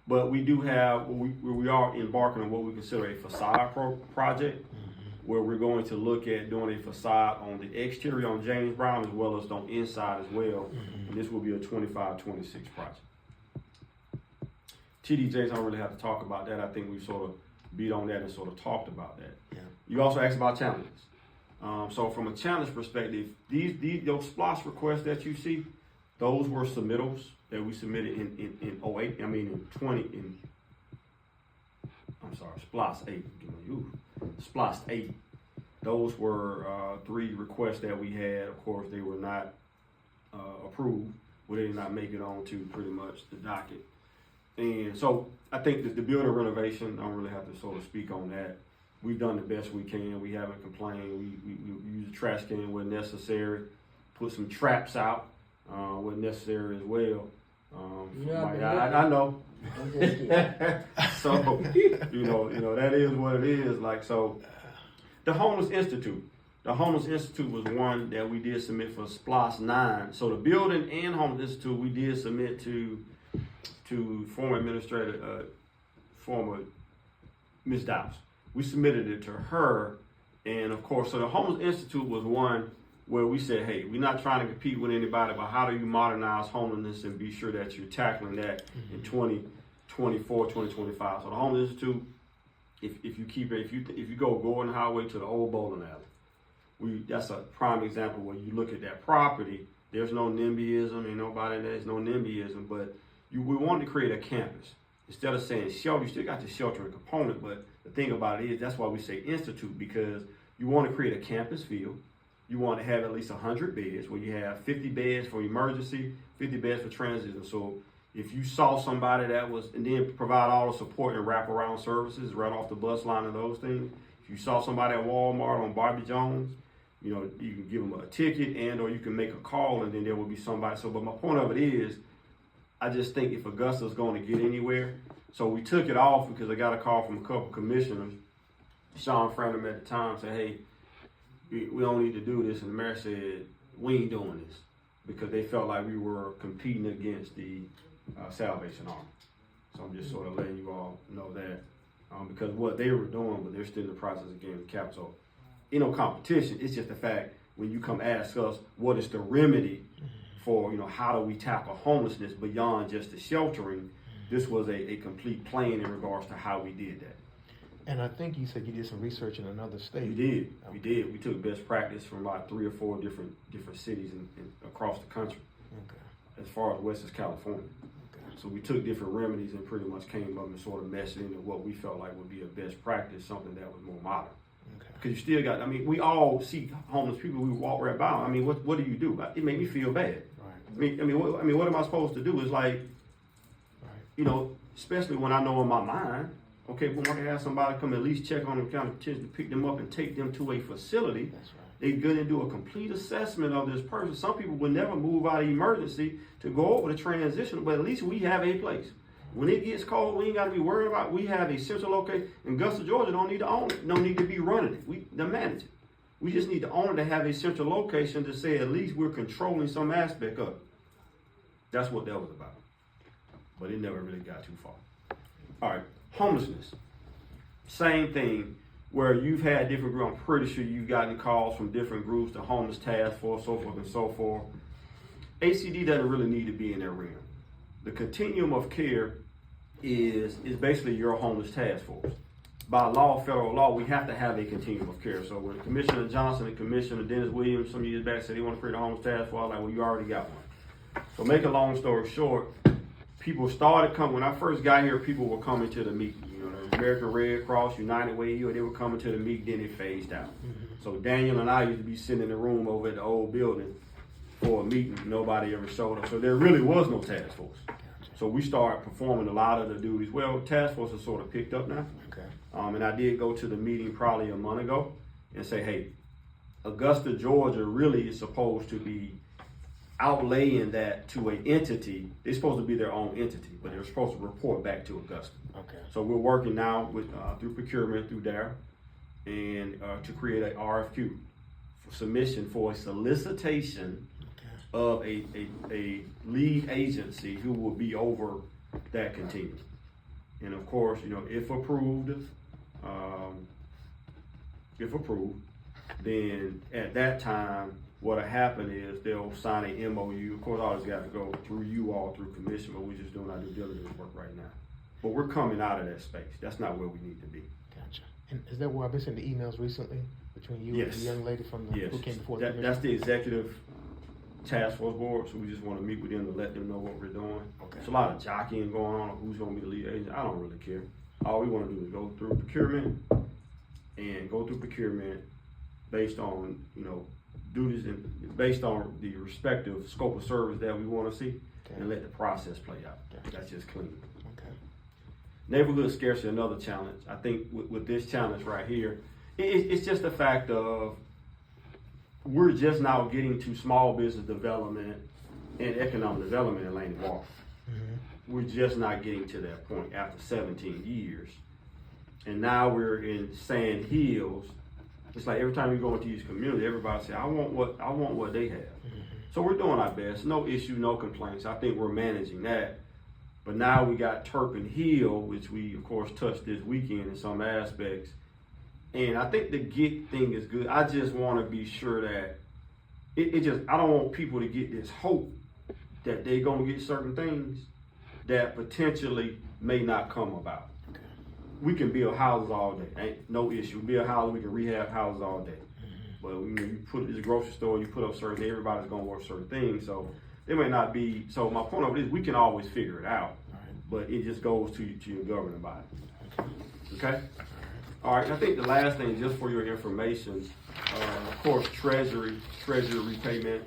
but we do have, we are embarking on what we consider a facade project, where we're going to look at doing a facade on the exterior on James Brown as well as on inside as well. And this will be a 25-26 project. TDJs, I don't really have to talk about that. I think we sort of beat on that and sort of talked about that. Yeah. You also asked about challenges. So from a challenge perspective, those SPLOST requests that you see, those were submittals that we submitted in 08. I mean in 20. I'm sorry, SPLOST 8. SPLOST 8. Those were 3 requests that we had. Of course, they were not approved. Well, they did not make it on to pretty much the docket. And so I think that the building renovation, I don't really have to sort of speak on that. We've done the best we can. We haven't complained. We use a trash can when necessary, put some traps out when necessary as well. I know. I'm just kidding. So, you know, that is what it is. Like, so the Homeless Institute. The Homeless Institute was one that we did submit for SPLOST 9. So the building and Homeless Institute, we did submit to former administrator, former Ms. Dowse. We submitted it to her, and of course, so the Homeless Institute was one where we said, hey, we're not trying to compete with anybody, but how do you modernize homelessness and be sure that you're tackling that in 2024, 2025. So the Homeless Institute, if you go Gordon Highway to the old bowling alley, that's a prime example where you look at that property. There's no NIMBYism, ain't nobody in there. There's no NIMBYism, but we wanted to create a campus. Instead of saying shelter, you still got the sheltering component, but the thing about it is that's why we say institute, because you want to create a campus feel. You want to have at least 100 beds, where you have 50 beds for emergency, 50 beds for transition. So if you saw somebody that was, and then provide all the support and wraparound services right off the bus line and those things. If you saw somebody at Walmart on Barbie Jones, you know, you can give them a ticket or you can make a call, and then there will be somebody. So, but my point of it is, I just think if Augusta's going to get anywhere, so we took it off because I got a call from a couple commissioners. Sean Franham at the time said, hey, we don't need to do this. And the mayor said, we ain't doing this, because they felt like we were competing against the Salvation Army. So I'm just sort of letting you all know that, because what they were doing, but they're still in the process of getting the cap. So, you know, competition, it's just the fact when you come ask us, what is the remedy for, you know, how do we tackle homelessness beyond just the sheltering? This was a complete plan in regards to how we did that. And I think you said you did some research in another state. We did. We took best practice from about 3 or 4 different cities in across the country. Okay. As far as West California. Okay. So we took different remedies and pretty much came up and sort of meshed it into what we felt like would be a best practice, something that was more modern. Okay. Because you still got, I mean, we all see homeless people, we walk right by them. I mean, what do you do? It made me feel bad. Right. I mean, what am I supposed to do? Is like, you know, especially when I know in my mind, okay, well, I can have somebody come at least check on them, kind of to pick them up and take them to a facility. That's right. They go and do a complete assessment of this person. Some people would never move out of emergency to go over the transition, but at least we have a place. When it gets cold, we ain't got to be worried about. We have a central location. In Augusta, Georgia, don't need to own it. Don't need to be running it. We manage it. We just need the owner to have a central location to say at least we're controlling some aspect of it. That's what that was about. But it never really got too far. All right, homelessness. Same thing, where you've had different groups. I'm pretty sure you've gotten calls from different groups, the homeless task force, so forth and so forth. HCD doesn't really need to be in that realm. The continuum of care is basically your homeless task force. By law, federal law, we have to have a continuum of care. So when Commissioner Johnson and Commissioner Dennis Williams some years back said they want to create a homeless task force, I was like, well, you already got one. So make a long story short, people started coming. When I first got here, people were coming to the meeting. You know, the American Red Cross, United Way, they were coming to the meeting, then it phased out. So Daniel and I used to be sitting in the room over at the old building for a meeting, nobody ever showed up. So there really was no task force. So we started performing a lot of the duties. Well, task force has sort of picked up now. Okay. And I did go to the meeting probably a month ago and say, hey, Augusta, Georgia really is supposed to be outlaying that to an entity. They're supposed to be their own entity, but they're supposed to report back to Augusta. Okay. So we're working now with through procurement, through DARE, and to create a RFQ for submission for a solicitation of a lead agency who will be over that continuum. And of course, if approved, then at that time, what'll happen is they'll sign an MOU. Of course, all this got to go through you all, through commission, but we're just doing our due diligence work right now. But we're coming out of that space. That's not where we need to be. Gotcha. And is that where I've been sending the emails recently between you and the young lady from the who came before the commission? That's the executive task force board, so we just want to meet with them to let them know what we're doing. Okay. There's a lot of jockeying going on, who's going to be the lead agent. I don't really care. All we want to do is go through procurement based on, duties and based on the respective scope of service that we want to see, and let the process play out. Okay. That's just clean. Okay. Neighborhood scarcity, another challenge. I think with this challenge right here, it's just the fact of we're just now getting to small business development and economic development in Laney Walker. Mm-hmm. We're just not getting to that point after 17 years. And now we're in Sand Hills. It's like every time you go into these communities, everybody say, I want what they have. Mm-hmm. So we're doing our best. No issue, no complaints. I think we're managing that. But now we got Turpin Hill, which we of course touched this weekend in some aspects. And I think the get thing is good. I just want to be sure that I don't want people to get this hope that they're going to get certain things that potentially may not come about. Okay. We can build houses all day. Ain't no issue. Build houses, we can rehab houses all day. Mm-hmm. But you put this grocery store, you put up certain, everybody's going to work certain things. So it may not be. So my point of it is we can always figure it out. Right. But it just goes to your governing body. Okay. Okay? All right, I think the last thing, just for your information, of course, treasury repayment.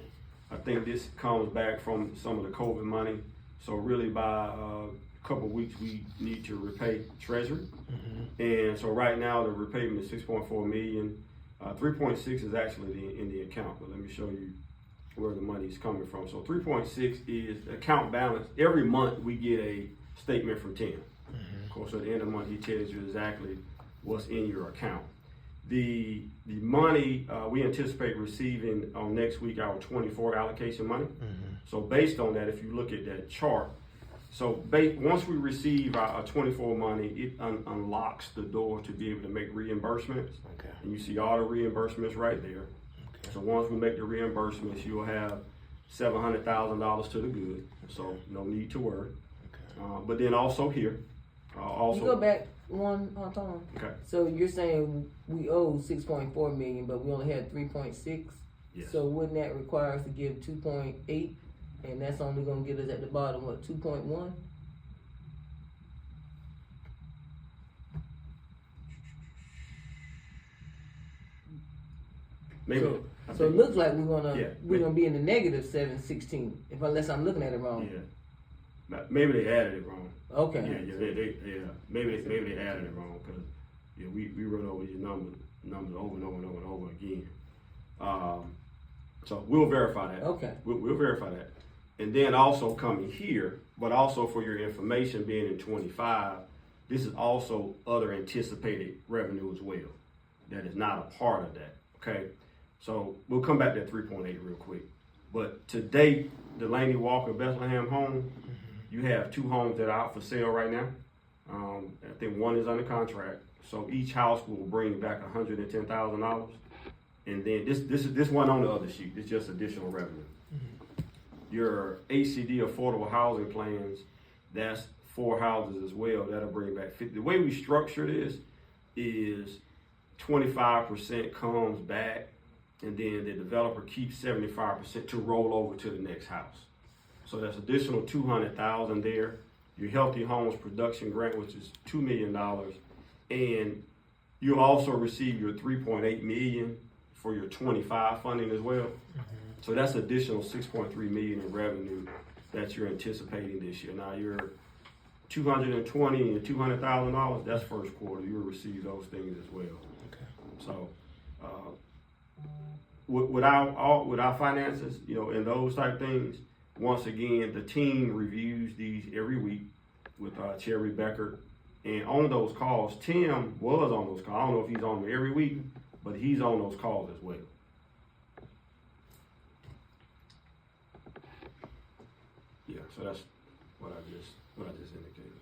I think this comes back from some of the COVID money. So really by a couple of weeks, we need to repay treasury. Mm-hmm. And so right now, the repayment is 6.4 million. 3.6 is actually in the account, but let me show you where the money is coming from. So 3.6 is the account balance. Every month, we get a statement from Tim. Mm-hmm. Of course, at the end of the month, he tells you exactly what's in your account. The money we anticipate receiving on next week, our 24 allocation money. Mm-hmm. So based on that, if you look at that chart, so once we receive our 24 money, it unlocks the door to be able to make reimbursements. Okay. And you see all the reimbursements right there. Okay. So once we make the reimbursements, you'll have $700,000 to the good. So no need to worry. Okay. But then also here, You go back one time. Okay. So you're saying we owe 6.4 million, but we only had 3.6. Yes. So wouldn't that require us to give 2.8, and that's only going to get us at the bottom 2.1? Maybe. So it looks like we're Yeah. gonna be in the negative 716, unless I'm looking at it wrong. Yeah. Maybe they added it wrong. Okay. Yeah. Maybe they added it wrong because we run over these numbers over and over and over and over again. So we'll verify that. Okay. We'll verify that. And then also coming here, but also for your information, being in 25, this is also other anticipated revenue as well. That is not a part of that. Okay. So we'll come back to that 3.8 real quick. But to date, the Laney Walker Bethlehem home, you have 2 homes that are out for sale right now. I think 1 is under contract. So each house will bring back $110,000. And then this one on the other sheet. It's just additional revenue. Your HCD affordable housing plans, that's 4 houses as well. That'll bring back 50. The way we structure this is 25% comes back, and then the developer keeps 75% to roll over to the next house. So that's additional $200,000 there. Your Healthy Homes Production Grant, which is $2 million, and you'll also receive your $3.8 million for your 25 funding as well. So that's additional 6.3 million in revenue that you're anticipating this year. Now your 220 and $200,000, that's first quarter. You will receive those things as well. Okay. So with our finances, you know, and those type things, once again, the team reviews these every week with Cherry Becker. And on those calls, Tim was on those calls. I don't know if he's on them every week, but he's on those calls as well. Yeah, so that's what I just indicated.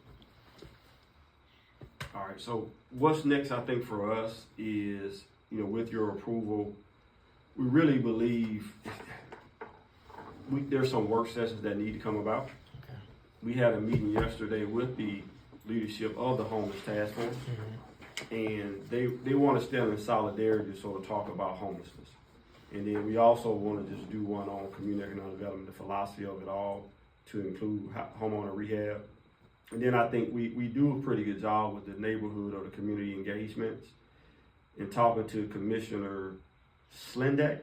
All right, so what's next, I think, for us is, you know, with your approval, we really believe there's some work sessions that need to come about. Okay. We had a meeting yesterday with the leadership of the homeless task force, and they want to stand in solidarity to sort of talk about homelessness. And then we also want to just do one on community economic development, the philosophy of it all, to include homeowner rehab. And then I think we do a pretty good job with the neighborhood or the community engagements. And talking to Commissioner Slendak,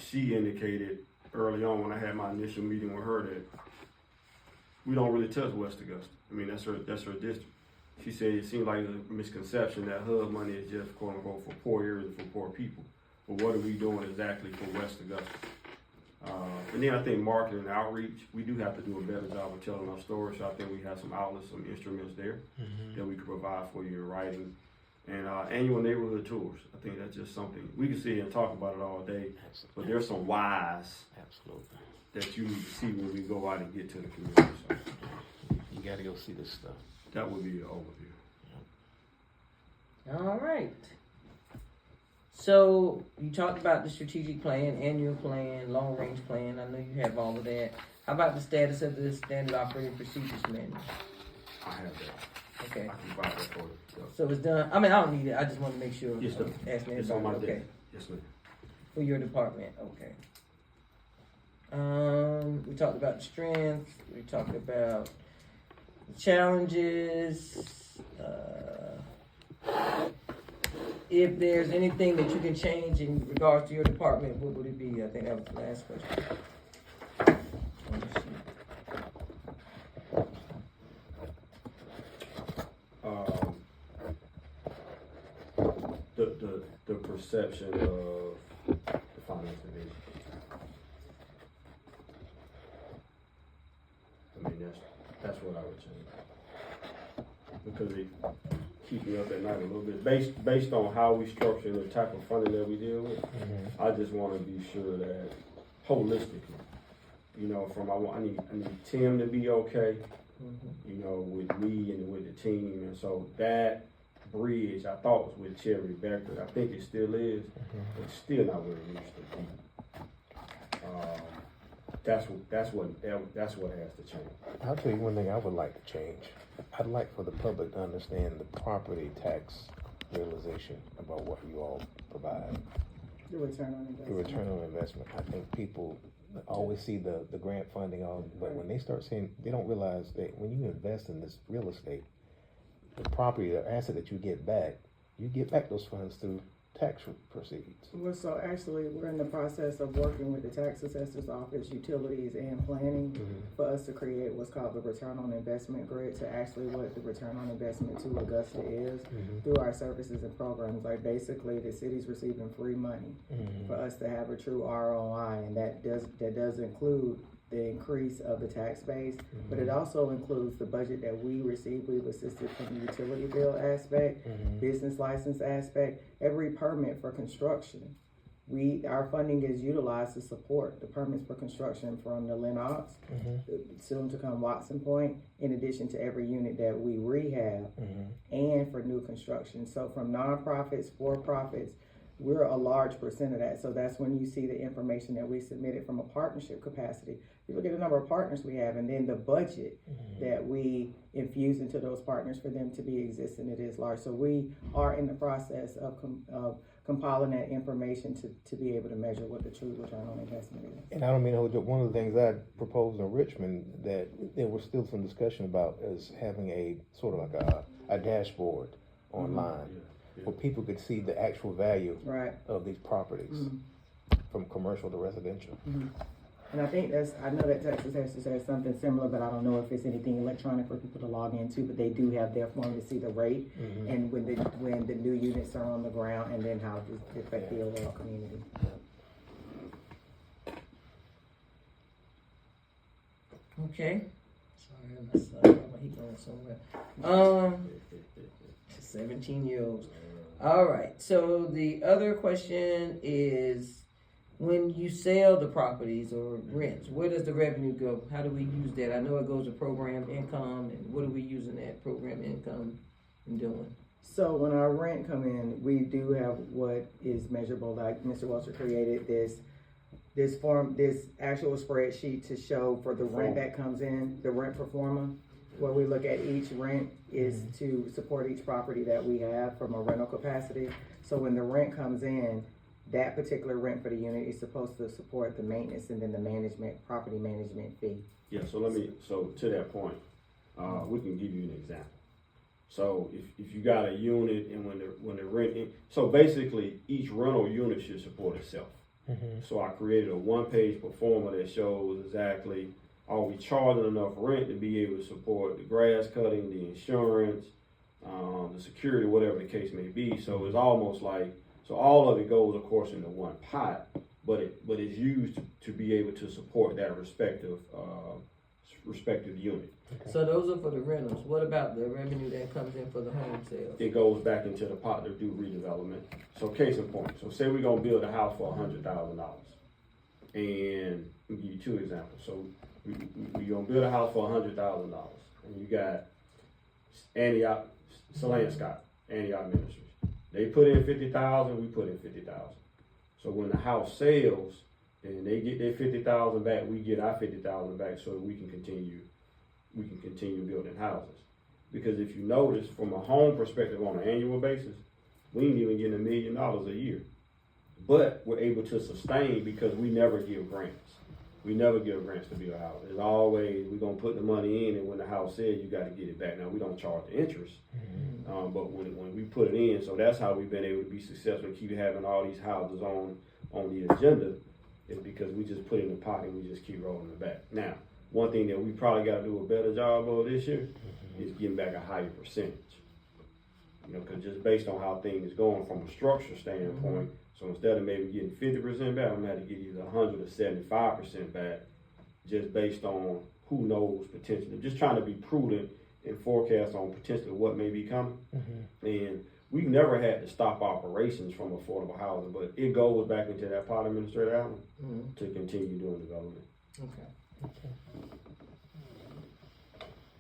she indicated early on when I had my initial meeting with her that we don't really touch West Augusta. I mean, that's her district. She said it seems like a misconception that HUD money is just quote unquote for poor areas and for poor people. But what are we doing exactly for West Augusta? And then I think marketing and outreach, we do have to do a better job of telling our story. So I think we have some outlets, some instruments there that we could provide for you in writing. And annual neighborhood tours. I think that's just something we can sit here and talk about it all day. Absolutely. But there's some whys Absolutely. that you need to see when we go out and get to the community. So You got to go see this stuff. that would be the overview. All right. So you talked about the strategic plan, annual plan, long range plan. I know you have all of that. How about the status of the standard operating procedures manual? I have that. Okay. I can provide that for you. Yeah. So it's done. I mean, I don't need it. I just want to make sure. Yes, sir. Asking It's on my everybody. Okay. desk. Yes, ma'am. For your department. Okay. We talked about the strengths. We talked about the challenges. If there's anything that you can change in regards to your department, what would it be? I think that was the last question. On the sheet. The perception of the finance division. I mean, that's what I would change. Because it keeps me up at night a little bit. Based on how we structure the type of funding that we deal with, I just want to be sure that holistically, you know, I need Tim to be okay, you know, with me and with the team. And so that bridge I thought was with Cherry Becker. I think it still is, but it's still not where it needs to be. That's what has to change. I'll tell you one thing I would like to change. I'd like for the public to understand the property tax realization about what you all provide. The return on investment. The return on investment. I think people always see the grant funding, but when they start seeing, they don't realize that when you invest in this real estate, the property, the asset that you get back those funds through tax proceeds. Well, so actually, we're in the process of working with the tax assessor's office, utilities, and planning for us to create what's called the return on investment grid, to actually what the return on investment to Augusta is through our services and programs. Like basically, the city's receiving free money for us to have a true ROI, and that does include the increase of the tax base, but it also includes the budget that we receive. We've assisted from the utility bill aspect, business license aspect, every permit for construction. Our funding is utilized to support the permits for construction from the Lenox, soon to come Watson Point, in addition to every unit that we rehab, and for new construction. So from nonprofits, for-profits, we're a large percent of that. So that's when you see the information that we submitted from a partnership capacity. You look at the number of partners we have, and then the budget that we infuse into those partners for them to be existent, it is large. So we are in the process of compiling that information to be able to measure what the true return on investment is. And I don't mean to hold you up. One of the things I proposed in Richmond that there was still some discussion about is having a sort of like a dashboard online where people could see the actual value Right. of these properties from commercial to residential. And I think I know that Texas has something similar, but I don't know if it's anything electronic for people to log into, but they do have their form to see the rate and when the new units are on the ground and then how it affect the overall community. Okay. Sorry, my son, he going somewhere. 17-year-olds. All right. So the other question is, when you sell the properties or rents, where does the revenue go? How do we use that? I know it goes to program income, and what are we using that program income in doing? So when our rent come in, we do have what is measurable, like Mr. Welcher created this actual spreadsheet to show for the rent that comes in, the rent pro forma, where we look at each rent is to support each property that we have from a rental capacity. So when the rent comes in, that particular rent for the unit is supposed to support the maintenance and then the property management fee. Yeah, so to that point, we can give you an example. So if you got a unit and when the rent, so basically each rental unit should support itself. So I created a 1-page pro forma that shows exactly, are we charging enough rent to be able to support the grass cutting, the insurance, the security, whatever the case may be. So it's almost like, so all of it goes, of course, into one pot, but it's used to be able to support that respective unit. Okay. So those are for the rentals. What about the revenue that comes in for the home sales? It goes back into the pot to do redevelopment. So case in point, so say we're gonna build a house for $100,000, and I'll give you 2 examples. So we gonna build a house for $100,000, and you got Antioch, Salan Scott, Antioch Ministries. They put in $50,000, we put in $50,000. So when the house sells, then they get their $50,000 back, we get our $50,000 back, so that we can continue building houses. Because if you notice, from a home perspective on an annual basis, we ain't even getting $1 million a year. But we're able to sustain because we never give grants. We never give grants to build houses. It's always, we're gonna put the money in, and when the house sells, you gotta get it back. Now, we don't charge the interest, but when we put it in, so that's how we've been able to be successful and keep having all these houses on the agenda, is because we just put it in the pot and we just keep rolling it back. Now, one thing that we probably gotta do a better job of this year is getting back a higher percentage. You know, cause just based on how things going from a structure standpoint, so instead of maybe getting 50% back, I'm gonna have to get either 100 or 75% back, just based on who knows potentially. Just trying to be prudent and forecast on potentially what may be coming. And we've never had to stop operations from affordable housing, but it goes back into that pot, Administrator Allen, to continue doing development. Okay.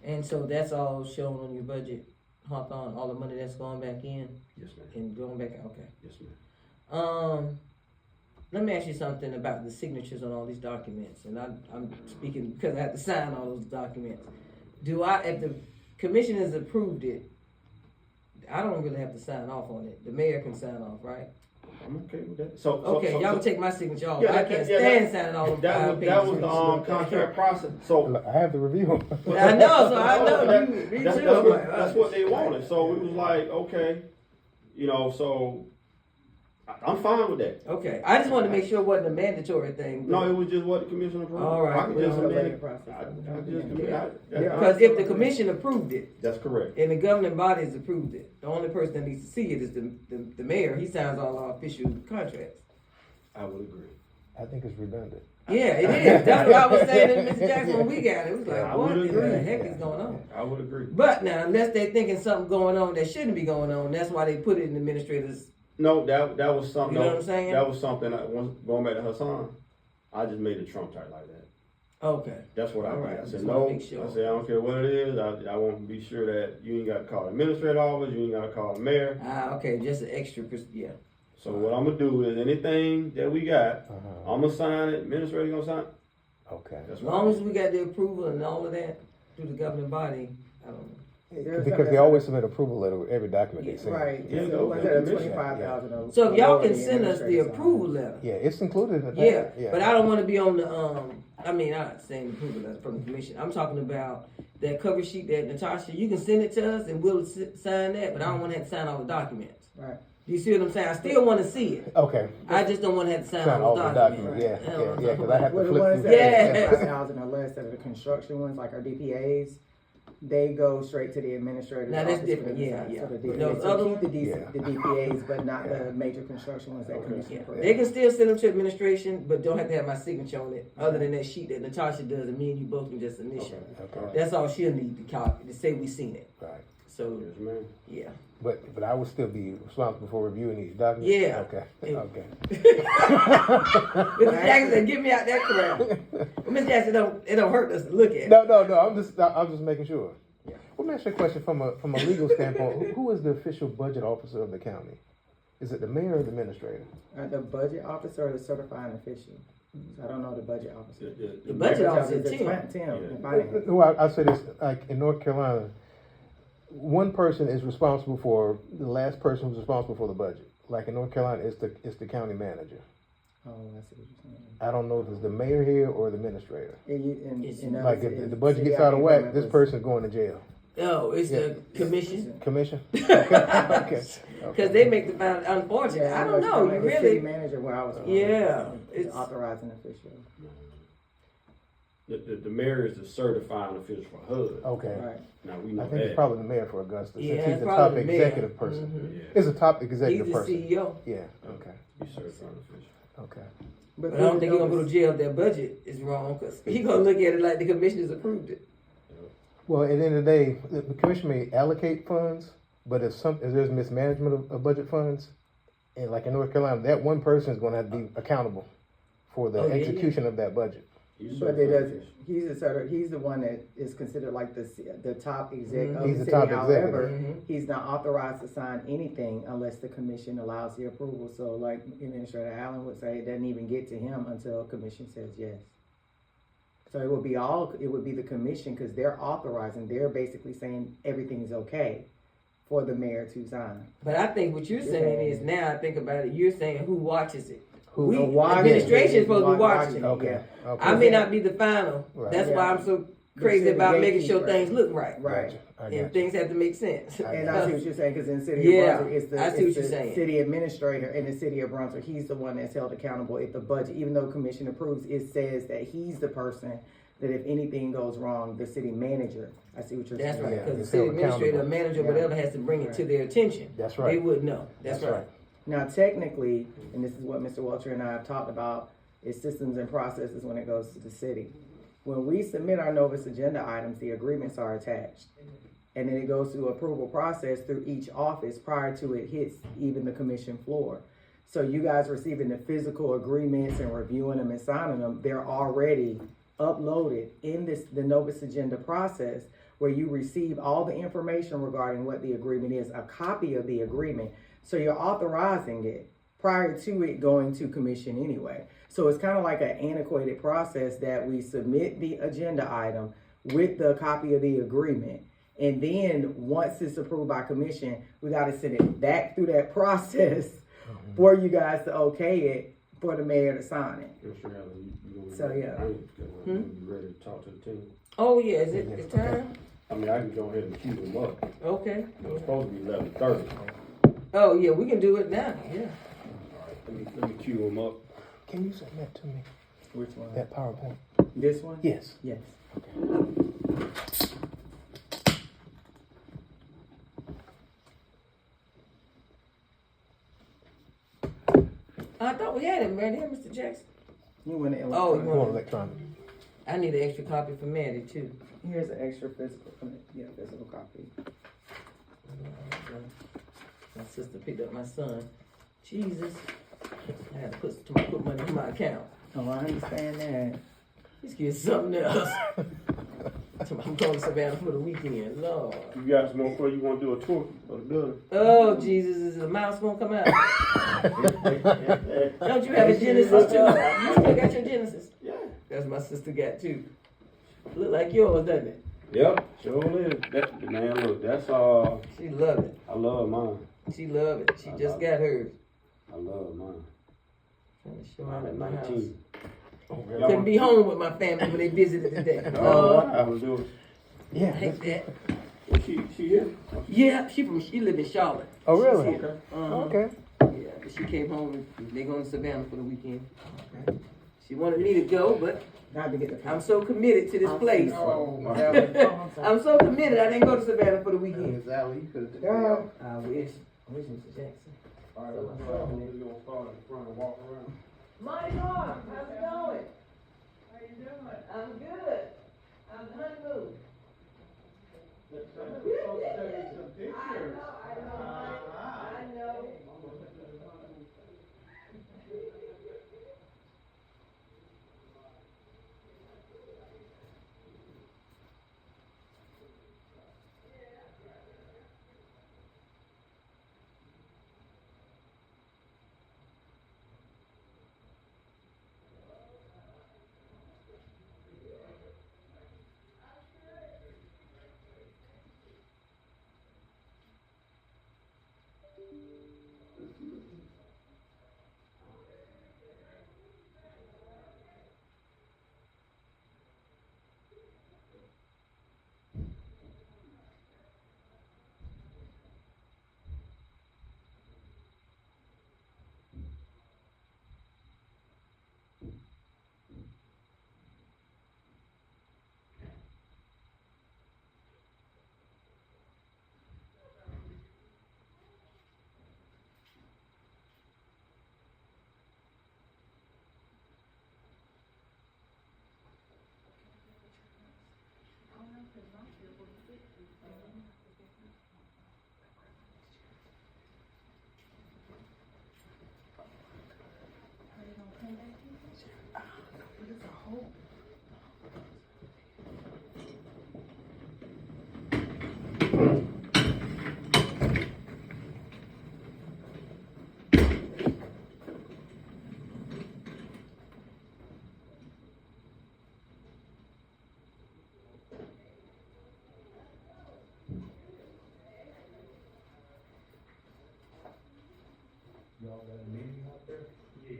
And so that's all shown on your budget, Hawthorne, all the money that's going back in? Yes, ma'am. And going back out, okay. Yes, ma'am. Let me ask you something about the signatures on all these documents, and I'm speaking because I have to sign all those documents. If the commission has approved it, I don't really have to sign off on it. The mayor can sign off, right? I'm okay with that. So y'all can take my signature off. Yeah, I can't stand signing all of that was the contract process. So I have the review. I know, so I know you. Me too. That's what they wanted. So we was like, okay, so I'm fine with that. Okay, I just wanted to make sure it wasn't a mandatory thing. No, it was just what the commission approved. All right. I could just amend it. Because if the commission approved it, that's correct. and the governing bodies approved it, the only person that needs to see it is the mayor. He signs all our official contracts. I would agree. I think it's redundant. Yeah, it is. That's what I was saying to Mr. Jackson when we got it. It was like, I what would in agree. the heck is going on? I would agree. But now, unless they're thinking something going on that shouldn't be going on, that's why they put it in the administrator's. No, that was something. You know what I'm saying? That was something. Going back to Hassan, I just made a Trump type like that. Okay. That's what I All did. right. I said Just no. wanna make sure. I said I don't care what it is. I want to be sure that you ain't got to call the administrative office. You ain't got to call the mayor. Okay, just an extra, yeah. So what I'm gonna do is anything that we got, I'm gonna sign it. Administrator gonna sign it. Okay. That's As long as we got the approval and all of that through the governing body, I don't know. Because they always submit approval letter with every document they send. Right. Yeah, So okay. was that 25,000? So if y'all can send us the approval letter. Yeah, it's included in the Yeah, packet. but I don't want to be on the, I'm not saying approval letter from the commission. I'm talking about that cover sheet that Natasha, you can send it to us and we'll sign that, but I don't want to have to sign all the documents. Right. You see what I'm saying? I still want to see it. Okay. I just don't want to have to sign Sign all all the the documents. documents, yeah, I don't yeah, know. because I have to Well, the flip ones through. that Yeah. are 5,000 or less that are the construction ones, like our DPAs, they go straight to the administrator's Now, that's office. different. for them to Yeah, sign. yeah. So the But DPAs, those so other keep the, Yeah. the DPAs, but not the major construction ones that commission Yeah. approves. They can still send them to administration, but don't have to have my signature on it. Other than that sheet that Natasha does, and me and you both can just initial. Okay. That's all she'll need to copy to say we seen it. Right. So Yes, ma'am. yeah. But I would still be responsible for reviewing these documents? Yeah. Okay, Yeah. okay. Mr. Jackson said, "Get me out that crowd." Well, Mr. Jackson, it don't hurt us to look at it. No, I'm just making sure. Well, let me ask you a question from a legal standpoint. Who is the official budget officer of the county? Is it the mayor or the administrator? The budget officer or the certifying official? So I don't know the budget officer. The budget officer is is Tim. the finance. Well, I say this, like in North Carolina, one person is responsible for, the last person who's responsible for the budget. Like in North Carolina, it's the county manager. Oh, I see what you're saying. I don't know if it's the mayor here or the administrator. And Like if the budget gets out of whack, this person's going to jail. Oh, it's the commission. Commission? Okay. Because they make the final, unfortunately. I don't know. You The city really. manager where I was. Yeah, It's it's- authorizing official. The mayor is the certifying official for HUD. Okay. Right. Now, we know I think it's that. probably the mayor for Augusta, Yeah, since it's he's the probably top the mayor. executive person. Mhm. Yeah. Is the top He's executive the person. CEO. Yeah, okay, He's certifying official. okay. But I don't think he's gonna go to jail if their budget is wrong, because he gonna look at it like the commissioners approved it. Well, at the end of the day, the commission may allocate funds, but if there's mismanagement of budget funds, and like in North Carolina, that one person is gonna have to be accountable for the Oh, yeah, execution of that budget. He's But it certifying doesn't. official. He's the one that is considered like the top exec Mhm. of He's the the city. top However, executive. he's not authorized to sign anything unless the commission allows the approval. So, like Administrator Allen would say, it doesn't even get to him until commission says yes. So it would be the commission because they're authorizing. They're basically saying everything is okay for the mayor to sign. But I think what you're saying is, now I think about it, you're saying who watches it. Who- We, Watching. administration is supposed to be watching it. Okay, Yeah. okay. I may not be the final. Right. That's why I'm so The crazy city about making sure gatekeeper. things look right. Right. Gotcha. I And got you. things have to make sense. And I see what you're saying, because in the city Yeah, of Brunswick, I see what it's you're the saying. city administrator in the city of Brunswick, he's the one that's held accountable if the budget, even though commission approves, it says that he's the person that if anything goes wrong, the city manager, I see what you're saying. That's right, Yeah, because the it's city held administrator, accountable. manager, Yeah. whatever, has to bring it to their attention. That's right. They would know. That's right. Now, technically, and this is what Mr. Welcher and I have talked about, is systems and processes when it goes to the city. When we submit our Novus agenda items, the agreements are attached. And then it goes through approval process through each office prior to it hits even the commission floor. So you guys receiving the physical agreements and reviewing them and signing them, they're already uploaded in the Novus agenda process where you receive all the information regarding what the agreement is, a copy of the agreement. So you're authorizing it prior to it going to commission anyway. So it's kind of like an antiquated process that we submit the agenda item with the copy of the agreement. And then once it's approved by commission, we got to send it back through that process for you guys to okay it for the mayor to sign it. Mr. Allen, you gonna be So, ready? yeah. I ain't gonna be ready to talk to the team. Oh, yeah, is it, it's time? I mean, I can go ahead and queue them up. Okay. It was supposed to be 11:30. Oh, yeah, we can do it now, yeah. All right, let me queue them up. Can you send that to me, Which one? that PowerPoint? This one? Yes. Yes. I thought we had it right here, Mr. Jackson. You want it Oh, you I electronic? want electronic. I need an extra copy for Maddie, too. Here's an extra physical, physical copy. My sister picked up my son. Jesus. I had to put money in my account. Oh, I understand that. He's getting something else. I'm going to Savannah for the weekend. Lord. You got some more for you want to do a tour of the building? Oh, Jesus. Is the mouse going to come out? Don't you have a Genesis, too? You still got your Genesis? Yeah. That's my sister got, too. Look like yours, doesn't it? Yep, sure is. That, man, look, that's She love it. I love mine. She love it. She just got hers. I love mine. Trying to show out at my house. 19. Couldn't be home with my family when they visited today. Oh, wow, do it. I Yeah. hate that. She here? Yeah, she live in Charlotte. Oh, really? She's here. Okay. Yeah, but she came home and they going to Savannah for the weekend. She wanted me to go, but Not to get the I'm so committed to this place. I'm so committed. I didn't go to Savannah for the weekend. You could Girl. I wish. I wish Mr. Jackson. All right, we're gonna start in front and walk around. Money Norm, how's it going? How you doing? I'm good. I'm the honeymoon. I know. Y'all got a meeting out there? Yeah.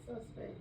Suspect.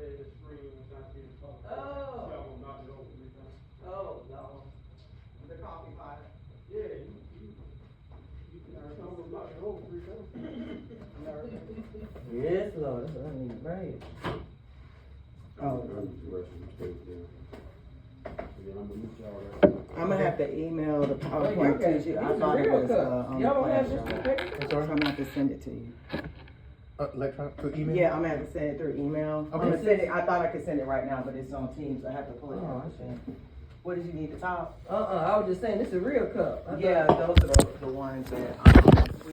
had the screen not being talked Oh. about. Y'all gonna knock it over 3 times. Oh, no. The coffee pot. Yeah, I'm gonna knock it over 3 times. Yes, Lord, that's what I need, right. Oh. I'm I'm gonna have to email the Oh, PowerPoint to you. I thought it was, on the Y'all don't have flash this drive. paper? So I'm gonna have to send it to you. Electronic, through email? Yeah, I'm gonna have to send it through email. I'm Okay. gonna send it, I thought I could send it right now, but it's on Teams, I have to pull it Oh, out. I see. What did you need to top? I was just saying, this is a real cup. I Yeah, thought- those are the ones that,